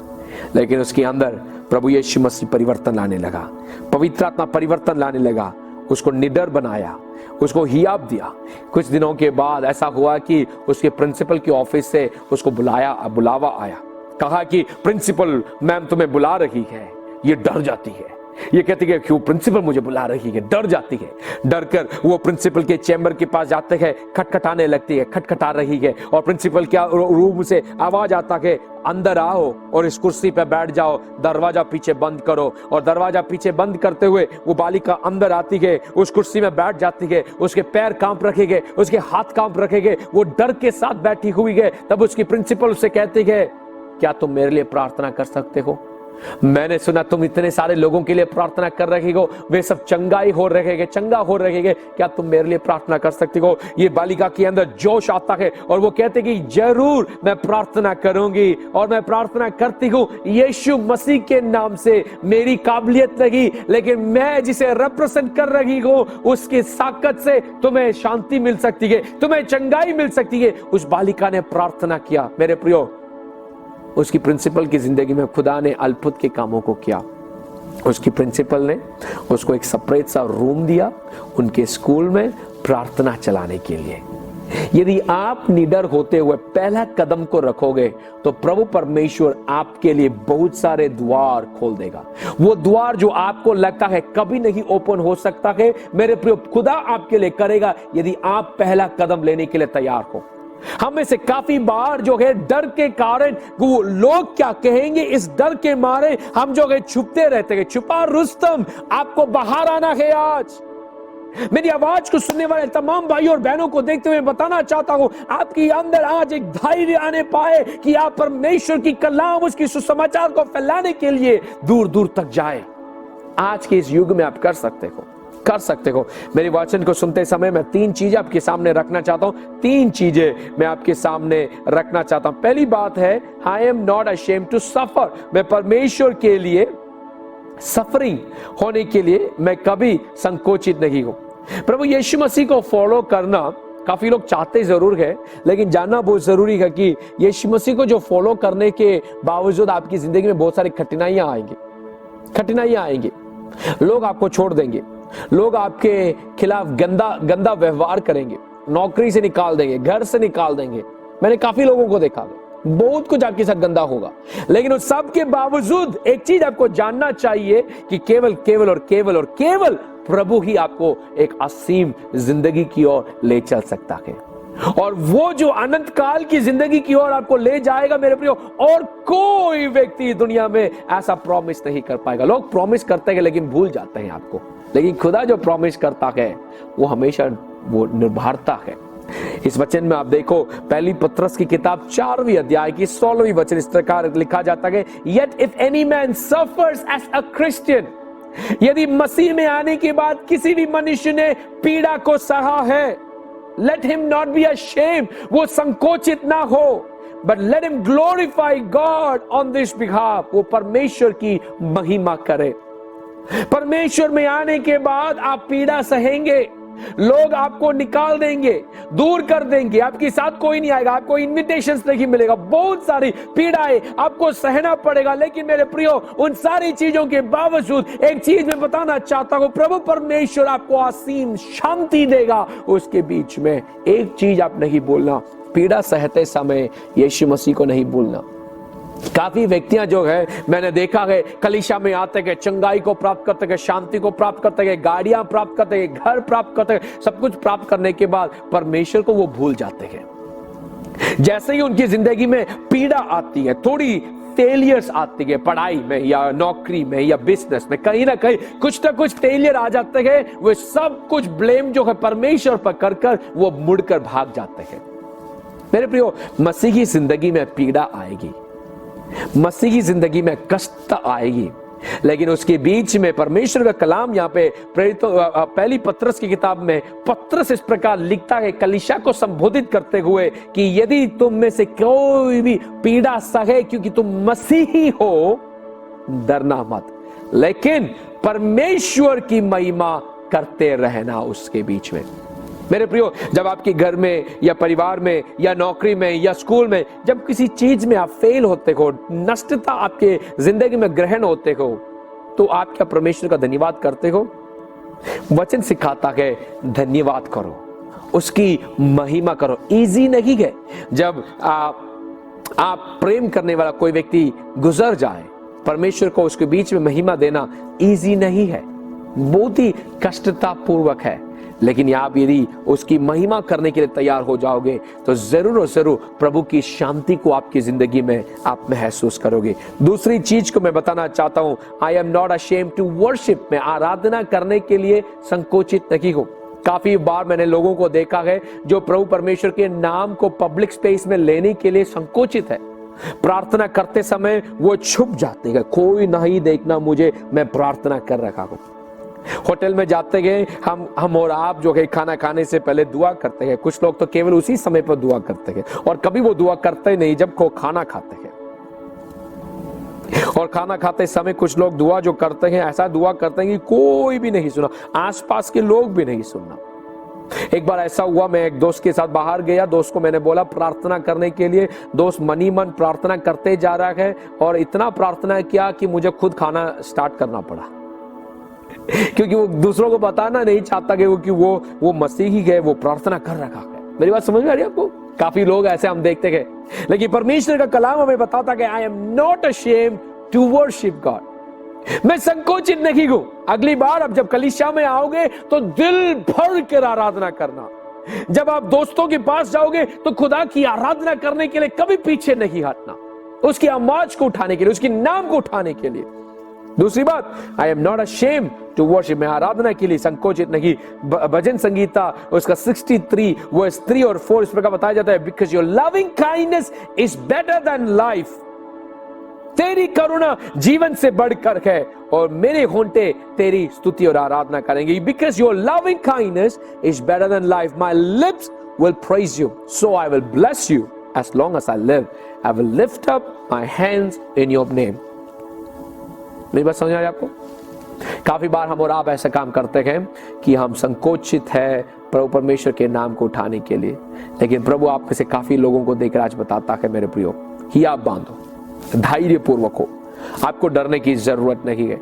लेकिन उसके अंदर प्रभु यीशु मसीह परिवर्तन लाने लगा, पवित्र आत्मा परिवर्तन लाने लगा, उसको निडर बनाया, उसको हियाब दिया। कुछ दिनों के बाद ऐसा हुआ कि उसके प्रिंसिपल के ऑफिस से उसको बुलावा आया। कहा कि प्रिंसिपल मैम तुम्हें बुला रही है। ये डर जाती है, ये कहती है क्यों प्रिंसिपल मुझे बुला रही है, डर जाती है। डर कर वो प्रिंसिपल के चैम्बर के पास जाते हैं, खटखटाने लगती है, खटखटा रही है और प्रिंसिपल क्या रूम से आवाज आता है अंदर आओ और इस कुर्सी पे बैठ जाओ, दरवाजा पीछे बंद करो। और दरवाजा पीछे बंद करते हुए वो बालिका अंदर आती है, उस कुर्सी में बैठ जाती है, उसके पैर कांप रखेंगे, उसके हाथ कांप रखेंगे, वो डर के साथ बैठी हुई है। तब उसकी प्रिंसिपल उससे कहती है क्या तुम मेरे लिए प्रार्थना कर सकते हो? मैंने सुना तुम इतने सारे लोगों के लिए प्रार्थना कर रही हो, वे सब चंगा हो रहेंगे, क्या तुम मेरे लिए प्रार्थना कर सकती हो? ये बालिका के अंदर जोश आता है और वो कहते कि जरूर मैं प्रार्थना करूंगी और मैं प्रार्थना करती हूं यीशु मसीह के नाम से। मेरी काबिलियत नहीं, लेकिन मैं जिसे रिप्रेजेंट कर रही हूं उसकी ताकत से तुम्हें शांति मिल सकती है, तुम्हें चंगाई मिल सकती है। उस बालिका ने प्रार्थना किया। मेरे प्रियो, उसकी प्रिंसिपल की जिंदगी में खुदा ने अद्भुत के कामों को किया। उसकी प्रिंसिपल ने उसको एक सेपरेट सा रूम दिया उनके स्कूल में प्रार्थना चलाने के लिए। यदि आप निडर होते हुए पहला कदम को रखोगे तो प्रभु परमेश्वर आपके लिए बहुत सारे द्वार खोल देगा। वो द्वार जो आपको लगता है कभी नहीं ओपन हो सकता है, मेरे प्रिय, खुदा आपके लिए करेगा यदि आप पहला कदम लेने के लिए तैयार हो। हम में से काफी बार जो है डर के कारण, वो लोग क्या कहेंगे, इस डर के मारे हम जो है छुपते रहते हैं। छुपा रुस्तम, आपको बाहर आना है। आज मेरी आवाज को सुनने वाले तमाम भाइयों और बहनों को देखते हुए बताना चाहता हूं, आपके अंदर आज एक धैर्य आने पाए कि आप परमेश्वर की कलाम, उसकी सुसमाचार को फैलाने के लिए दूर दूर तक जाए। आज के इस युग में आप कर सकते हो। मेरी वचन को सुनते समय मैं 3 चीजें आपके सामने रखना चाहता हूं। 3 चीजें मैं आपके सामने रखना चाहता हूं। पहली बात है, I am not ashamed to suffer. मैं परमेश्वर के लिए सफरिंग होने के लिए मैं कभी संकोचित नहीं हूं। प्रभु यीशु मसीह को फॉलो करना काफी लोग चाहते जरूर है, लेकिन जानना बहुत जरूरी है कि यीशु मसीह को जो फॉलो करने के बावजूद आपकी जिंदगी में बहुत सारी कठिनाइयां आएंगी। लोग आपको छोड़ देंगे, लोग आपके खिलाफ गंदा व्यवहार करेंगे, नौकरी से निकाल देंगे, घर से निकाल देंगे। मैंने काफी लोगों को देखा, बहुत कुछ आपके साथ गंदा होगा, लेकिन उस सब के बावजूद एक चीज आपको जानना चाहिए कि केवल प्रभु ही आपको एक असीम जिंदगी की ओर ले चल सकता है। और वो जो अनंत काल की जिंदगी की ओर आपको ले जाएगा मेरे प्रियो, और कोई व्यक्ति दुनिया में ऐसा प्रॉमिस नहीं कर पाएगा। लोग प्रॉमिस करते हैं लेकिन भूल जाते हैं आपको, लेकिन खुदा जो प्रॉमिस करता है वो हमेशा वो निभाता है। इस वचन में आप देखो, पहली पत्रस की किताब 4वीं अध्याय की 16वीं वचन इस प्रकार लिखा जाता है, Yet if any man suffers as a Christian, यदि मसीह में आने के बाद किसी भी मनुष्य ने पीड़ा को सहा है, let him not be ashamed, वो संकोचित ना हो, but let him glorify God on this behalf, वो परमेश्वर की महिमा करे। परमेश्वर में आने के बाद आप पीड़ा सहेंगे, लोग आपको निकाल देंगे, दूर कर देंगे, आपके साथ कोई नहीं आएगा, आपको इनविटेशंस नहीं मिलेगा, बहुत सारी पीड़ाएं आपको सहना पड़ेगा। लेकिन मेरे प्रियो, उन सारी चीजों के बावजूद एक चीज मैं बताना चाहता हूं, प्रभु परमेश्वर आपको असीम शांति देगा। उसके बीच में एक चीज आप नहीं भूलना, पीड़ा सहते समय यीशु मसीह को नहीं भूलना। काफी व्यक्तियां जो है मैंने देखा है, कलीसिया में आते हैं, चंगाई को प्राप्त करते हैं, शांति को प्राप्त करते हैं, गाड़ियां प्राप्त करते हैं, घर प्राप्त करते हैं, सब कुछ प्राप्त करने के बाद परमेश्वर को वो भूल जाते हैं। जैसे ही उनकी जिंदगी में पीड़ा आती है, थोड़ी फेलियर्स आती है, पढ़ाई में या नौकरी में या बिजनेस में, कहीं ना कहीं कुछ ना कुछ फेलियर आ जाते हैं, वो सब कुछ ब्लेम जो है परमेश्वर पर कर वो मुड़कर भाग जाते हैं। मेरे प्रियो, मसीह की जिंदगी में पीड़ा आएगी, मसीह की जिंदगी में कष्ट आएगी, लेकिन उसके बीच में परमेश्वर का कलाम यहाँ पे पहली पत्रस की किताब में पत्रस इस प्रकार लिखता है, कलीसिया को संबोधित करते हुए, कि यदि तुम में से कोई भी पीड़ा सहे क्योंकि तुम मसीही हो, डरना मत, लेकिन परमेश्वर की महिमा करते रहना उसके बीच में। मेरे प्रियो, जब आपके घर में या परिवार में या नौकरी में या स्कूल में जब किसी चीज में आप फेल होते हो, नष्टता आपके जिंदगी में ग्रहण होते हो, तो आप क्या परमेश्वर का धन्यवाद करते हो? वचन सिखाता है धन्यवाद करो, उसकी महिमा करो। इजी नहीं है जब आप प्रेम करने वाला कोई व्यक्ति गुजर जाए, परमेश्वर को उसके बीच में महिमा देना इजी नहीं है, बहुत ही कष्टता पूर्वक है। लेकिन आप यदि उसकी महिमा करने के लिए तैयार हो जाओगे तो जरूर और जरूर प्रभु की शांति को आपकी जिंदगी में आप महसूस करोगे। दूसरी चीज को मैं बताना चाहता हूं, I am not ashamed to worship. मैं आराधना करने के लिए संकोचित नहीं हूं। काफी बार मैंने लोगों को देखा है जो प्रभु परमेश्वर के नाम को पब्लिक स्पेस में लेने के लिए संकोचित है। प्रार्थना करते समय वो छुप जाते हैं, कोई नहीं देखना मुझे, मैं प्रार्थना कर रहा हूं। होटल में जाते गए हम और आप जो है खाना खाने से पहले दुआ करते हैं। कुछ लोग तो केवल उसी समय पर दुआ करते हैं, और कभी वो दुआ करते नहीं जब को खाना खाते हैं। और खाना खाते समय कुछ लोग दुआ जो करते हैं, ऐसा दुआ करते हैं कि कोई भी नहीं सुना, आसपास के लोग भी नहीं सुनना। एक बार ऐसा हुआ, मैं एक दोस्त के साथ बाहर गया, दोस्त को मैंने बोला प्रार्थना करने के लिए। दोस्त मनी मन प्रार्थना करते जा रहा है, और इतना प्रार्थना किया कि मुझे खुद खाना स्टार्ट करना पड़ा, क्योंकि वो दूसरों को बताना नहीं चाहता कि वो मसीही है, वो प्रार्थना कर रहा है। मेरी बात समझ में आ रही है आपको? काफी लोग ऐसे हम देखते हैं, लेकिन परमेश्वर का कलाम हमें बताता कि I am not ashamed to worship God. मैं संकोचित नहीं हूं। अगली बार अब जब कलीसिया में आओगे तो दिल भर कर आराधना करना। जब आप दोस्तों के पास जाओगे तो खुदा की आराधना करने के लिए कभी पीछे नहीं हटना, उसकी आवाज को उठाने के लिए, उसके नाम को उठाने के लिए। दूसरी बात, I am not ashamed to worship, मैं आराधना के लिए संकोचित नहीं। भजन संगीता उसका 63 वर्स 3 और 4 इस प्रकार बताया जाता है, because your loving kindness is better than life. तेरी करुणा जीवन से बढ़कर है, और मेरे होंठे तेरी स्तुति और आराधना करेंगे। Because your loving kindness is better than life, my lips will praise you, so I will bless you as long as I live, I will lift up my hands in your name. मेरी बात समझ आ रही आपको? काफी बार हम और आप ऐसा काम करते हैं कि हम संकोचित है प्रभु परमेश्वर के नाम को उठाने के लिए, लेकिन प्रभु आप में से काफी लोगों को देखकर आज बताता है, मेरे प्रियो, हिया बांधो, धैर्य पूर्वक हो, आपको डरने की जरूरत नहीं है।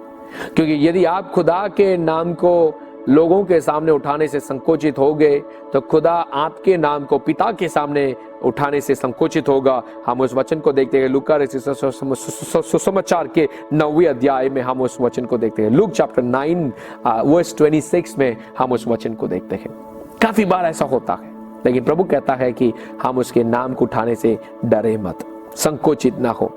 क्योंकि यदि आप खुदा के नाम को लोगों के सामने उठाने से संकोचित हो गए, तो खुदा आपके नाम को पिता के सामने उठाने से संकोचित होगा। हम उस वचन को देखते हैं लूका सुसमाचार के 9वें अध्याय में, हम उस वचन को देखते हैं। लूक चैप्टर 9 वर्स 26 में हम उस वचन को देखते हैं। काफी बार ऐसा होता है, लेकिन प्रभु कहता है कि हम उसके नाम को उठाने से डरे मत, संकोचित ना हो।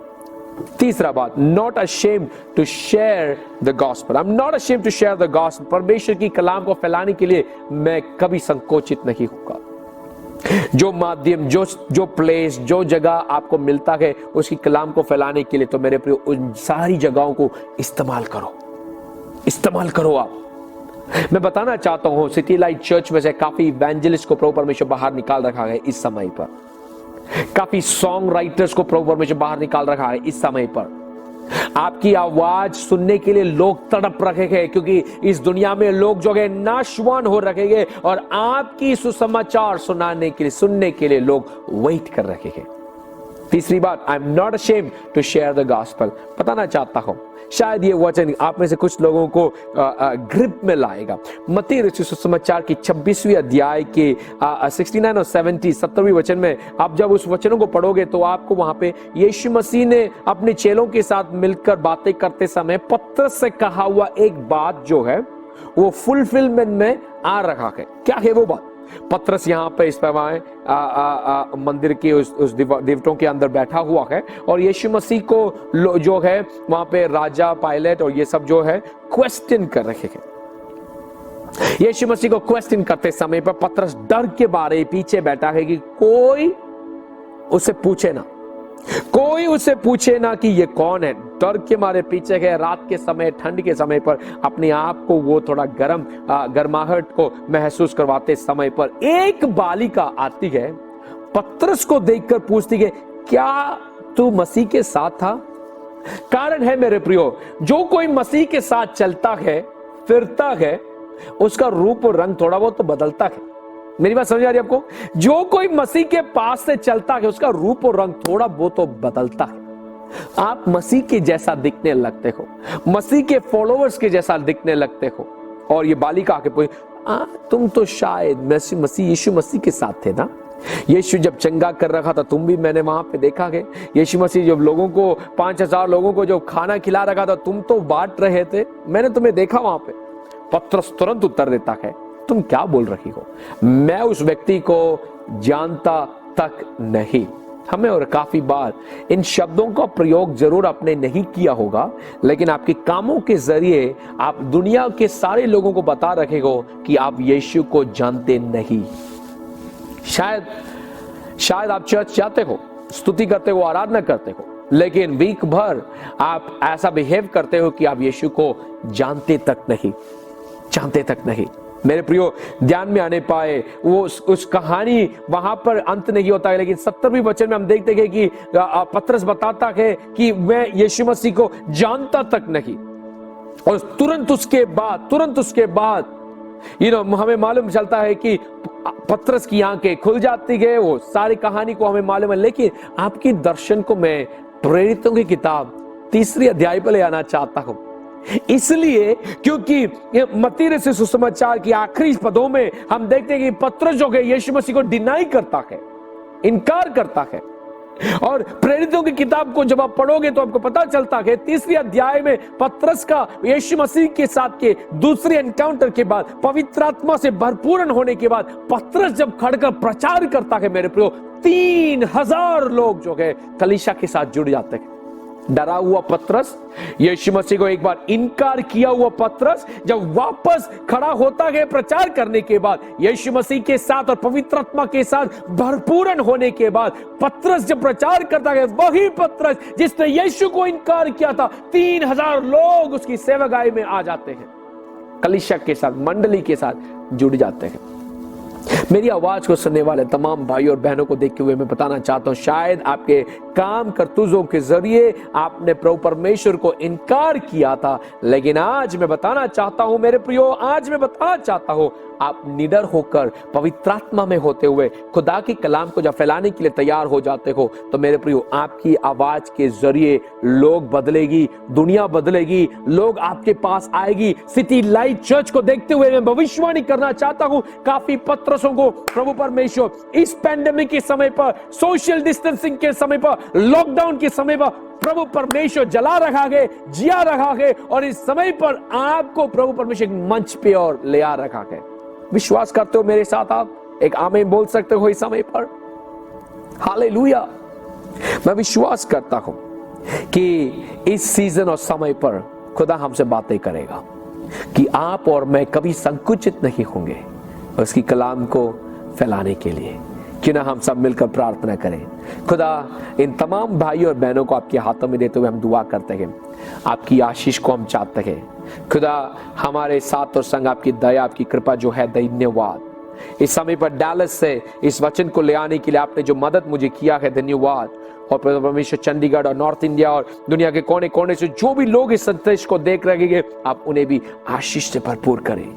तीसरा बात, not ashamed to share the gospel. I am not ashamed to share the gospel. परमेश्वर की कलाम को फैलाने के लिए मैं कभी संकोचित नहीं होगा। जो माध्यम, जो प्लेस, जो जगह आपको मिलता है उसकी कलाम को फैलाने के लिए, तो मेरे प्रिय उन सारी जगहों को इस्तेमाल करो आप। मैं बताना चाहता हूं, सिटी लाइट चर्च में से काफी इवेंजलिस्ट को प्रभु परमेश्वर बाहर निकाल रखा है इस समय पर। काफी सॉन्ग राइटर्स को प्रभु परमेश्वर बाहर निकाल रखा है इस समय पर। आपकी आवाज सुनने के लिए लोग तड़प रखे हैं, क्योंकि इस दुनिया में लोग जो है नाशवान हो रखे हैं, और आपकी सुसमाचार सुनने के लिए लोग वेट कर रखे हैं। तीसरी बात, I am not ashamed to share the gospel. बताना चाहता हूं, शायद ये वचन आप में से कुछ लोगों को ग्रिप में लाएगा। मत्ती रचित सुसमाचार की 26वीं अध्याय के 69 और 70 वचन में आप जब उस वचनों को पढ़ोगे तो आपको वहां पे यीशु मसीह ने अपने चेलों के साथ मिलकर बातें करते समय पतरस से कहा हुआ एक बात जो है वो फुलफिलमेंट में आ रहा है। क्या है वो बात? पतरस यहाँ पे इस पैमाने मंदिर के उस दीवटों के अंदर बैठा हुआ है, और यीशु मसीह को जो है वहां पे राजा पायलट और ये सब जो है क्वेश्चन कर रहे हैं। यीशु मसीह को क्वेश्चन करते समय पर पतरस डर के बारे पीछे बैठा है कि कोई उसे पूछे ना कि ये कौन है। डर के मारे पीछे गए। रात के समय, ठंड के समय पर अपने आप को वो थोड़ा गर्माहट को महसूस करवाते समय पर एक बालिका आती है, पतरस को देखकर पूछती है, क्या तू मसीह के साथ था? कारण है मेरे प्रियो, जो कोई मसीह के साथ चलता है, फिरता है, उसका रूप और रंग थोड़ा बहुत तो बदलता है। मेरी बात समझ आ रही है आपको? जो कोई मसीह के पास से चलता है उसका रूप और रंग थोड़ा बहुत तो बदलता है। आप मसीह के जैसा दिखने लगते हो, मसीह के फॉलोअर्स के जैसा दिखने लगते हो। और ये बालिका आके पूछी, तुम तो शायद यीशु मसीह के साथ थे ना? यीशु जब चंगा कर रखा था तुम भी, मैंने वहां पे देखा है। यीशु मसीह जब लोगों को 5000 लोगों को जो खाना खिला रखा था तुम तो बांट रहे थे, मैंने तुम्हें देखा वहां पे। पतरस तुरंत उत्तर देता है, तुम क्या बोल रही हो? मैं उस व्यक्ति को जानता तक नहीं। हमें और काफी बार इन शब्दों का प्रयोग जरूर आपने नहीं किया होगा, लेकिन आपके कामों के जरिए आप दुनिया के सारे लोगों को बता रहे हो कि आप यीशु को जानते नहीं। शायद आप चर्च जाते हो, स्तुति करते हो, आराधना करते हो, लेकिन वीक भर आप ऐसा बिहेव करते हो कि आप यीशु को जानते तक नहीं। मेरे प्रियो, ध्यान में आने पाए वो उस कहानी वहां पर अंत नहीं होता है, लेकिन 70वें वचन में हम देखते हैं कि पतरस बताता है कि मैं यीशु मसीह को जानता तक नहीं। और तुरंत उसके बाद हमें मालूम चलता है कि पतरस की आंखें खुल जाती है। वो सारी कहानी को हमें मालूम है, लेकिन आपकी दर्शन को मैं प्रेरितों की किताब 3 अध्याय पर ले आना चाहता हूं, इसलिए क्योंकि मत्ती रचित सुसमाचार की आखिरी पदों में हम देखते हैं कि पतरस जो है यीशु मसीह को डिनाई करता है, इनकार करता है। और प्रेरितों की किताब को जब आप पढ़ोगे तो आपको पता चलता है 3 अध्याय में पतरस का यीशु मसीह के साथ के दूसरे एनकाउंटर के बाद, पवित्र आत्मा से भरपूर होने के बाद, पतरस जब खड़कर प्रचार करता है मेरे प्रियो, 3000 लोग जो है कलीसिया के साथ जुड़ जाते हैं। डरा हुआ पतरस, यीशु मसीह को एक बार इनकार किया हुआ पतरस, जब वापस खड़ा होता है प्रचार करने के बाद, यीशु मसीह के साथ और पवित्र आत्मा के साथ भरपूर होने के बाद, पतरस जब प्रचार करता है, वही पतरस जिसने यीशु को इनकार किया था, 3000 लोग उसकी सेवकाई में आ जाते हैं, कलीसिया के साथ, मंडली के साथ जुड़ जाते हैं। मेरी आवाज को सुनने वाले तमाम भाई और बहनों को देखते हुए मैं बताना चाहता हूं, शायद आपके काम करतूजों के जरिए आपने प्रभु परमेश्वर को इनकार किया था, लेकिन आज मैं बताना चाहता हूं मेरे प्रियो, आप निडर होकर पवित्र आत्मा में होते हुए खुदा की कलाम को जब फैलाने के लिए तैयार हो जाते हो, तो मेरे प्रियो आपकी आवाज के जरिए लोग बदलेगी, दुनिया बदलेगी, लोग आपके पास आएगी। सिटी लाइट चर्च को देखते हुए मैं भविष्यवाणी करना चाहता हूं, काफी पतरसों को प्रभु परमेश्वर इस पैंडेमिक के समय पर, सोशल डिस्टेंसिंग के समय पर, लॉकडाउन के समय पर प्रभु परमेश्वर जला रखा है, जिया रखा है, और इस समय पर आपको प्रभु परमेश्वर एक मंच पे और ले आ रखा है। विश्वास करते हो मेरे साथ? आप एक आमीन बोल सकते हो इस समय पर? हालेलुया। मैं विश्वास करता हूं कि इस सीजन और समय पर खुदा हमसे बातें करेगा कि आप और मैं कभी संकुचित नहीं होंगे उसकी कलाम को फैलाने के लिए। क्यों ना हम सब मिलकर प्रार्थना करें। खुदा, इन तमाम भाई और बहनों को आपके हाथों में देते हुए हम दुआ करते हैं, आपकी आशीष को हम चाहते हैं। खुदा, हमारे साथ और संग आपकी दया, आपकी कृपा जो है, धन्यवाद। इस समय पर डैलस से इस वचन को ले आने के लिए आपने जो मदद मुझे किया है, धन्यवाद। और परमेश्वर, चंडीगढ़ और नॉर्थ इंडिया और दुनिया के कोने कोने से जो भी लोग इस संदेश को देख रहे हैं, आप उन्हें भी आशीष से भरपूर करें।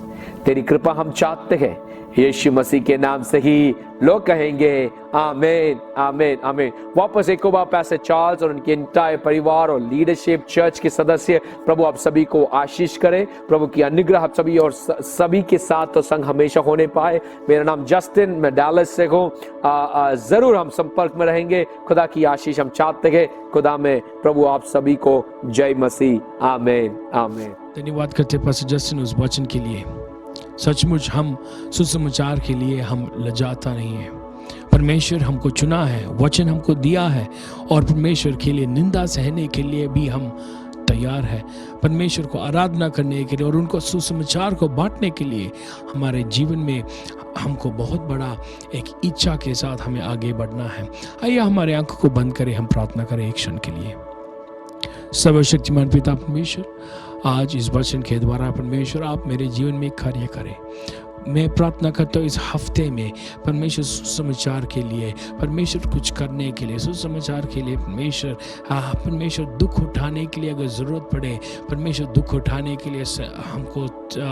तेरी कृपा हम चाहते हैं, यीशु मसीह के नाम से ही लोग कहेंगे आमीन, आमीन, आमीन। वापस एक बार पैसे चार्ल्स और उनके इंटायर परिवार और लीडरशिप चर्च के सदस्य, प्रभु आप सभी को आशीष करें। प्रभु की अनुग्रह आप सभी और सभी के साथ और संग हमेशा होने पाए। मेरा नाम जस्टिन, मैं डैलस से हूँ। जरूर हम संपर्क में रहेंगे। खुदा की आशीष हम चाहते हैं। खुदा में प्रभु आप सभी को जय मसीह। आमीन, आमीन। धन्यवाद करते पास्टर जस्टिन उस वचन के लिए। सचमुच हम सुसमाचार के लिए हम लजाता नहीं है। परमेश्वर हमको चुना है, वचन हमको दिया है, और परमेश्वर के लिए निंदा सहने के लिए भी हम तैयार है। परमेश्वर को आराधना करने के लिए और उनको सुसमाचार को बांटने के लिए हमारे जीवन में हमको बहुत बड़ा एक इच्छा के साथ हमें आगे बढ़ना है। आइए हमारे आंखों को बंद करें, हम प्रार्थना करें एक क्षण के लिए। सर्वशक्तिमान पिता परमेश्वर, आज इस वचन के द्वारा परमेश्वर आप मेरे जीवन में कार्य करें। मैं प्रार्थना करता हूँ इस हफ्ते में परमेश्वर सुसमाचार के लिए, परमेश्वर कुछ करने के लिए, सुसमाचार के लिए परमेश्वर दुख उठाने के लिए अगर ज़रूरत पड़े, परमेश्वर दुख उठाने के लिए हमको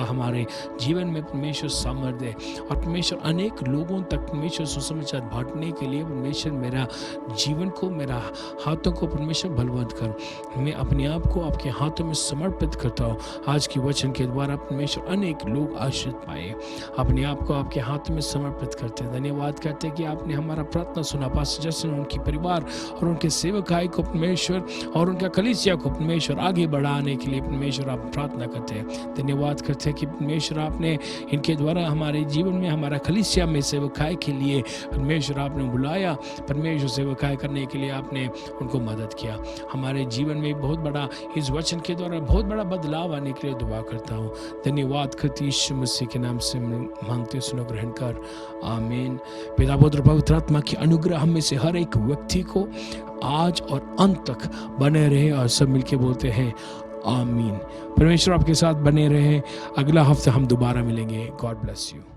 हमारे जीवन में परमेश्वर सामर्थ्य दे, और परमेश्वर अनेक लोगों तक परमेश्वर सुसमाचार बांटने के लिए परमेश्वर मेरा जीवन को, मेरा हाथों को परमेश्वर बलवंत कर। मैं अपने आप को आपके हाथों में समर्पित करता हूँ। आज की वचन के द्वारा परमेश्वर अनेक लोग आशीष पाए। अपने आप को आपके हाथ में समर्पित करते हैं। धन्यवाद करते हैं कि आपने हमारा प्रार्थना सुना। पास्टर जस्टिन, उनकी परिवार और उनके सेवकाई को परमेश्वर और उनका कलीसिया को परमेश्वर आगे बढ़ाने के लिए परमेश्वर आप प्रार्थना करते हैं। धन्यवाद करते करते हैं कि परमेश्वर आपने इनके द्वारा हमारे जीवन में, हमारा कलीसिया में सेवकाई के लिए परमेश्वर आपने बुलाया, परमेश्वर सेवकाई करने के लिए आपने उनको मदद किया। हमारे जीवन में बहुत बड़ा इस वचन के द्वारा बहुत बड़ा बदलाव आने के लिए दुआ करता हूँ। धन्यवाद करती यीशु मसीह के नाम से मांगते सुनो, ग्रहण कर, आमीन। पिता पुत्र पवित्र आत्मा की अनुग्रह हम में से हर एक व्यक्ति को आज और अंत तक बने रहे, और सब मिलके बोलते हैं आमीन। परमेश्वर आपके साथ बने रहे। अगला हफ्ता हम दोबारा मिलेंगे। God bless you.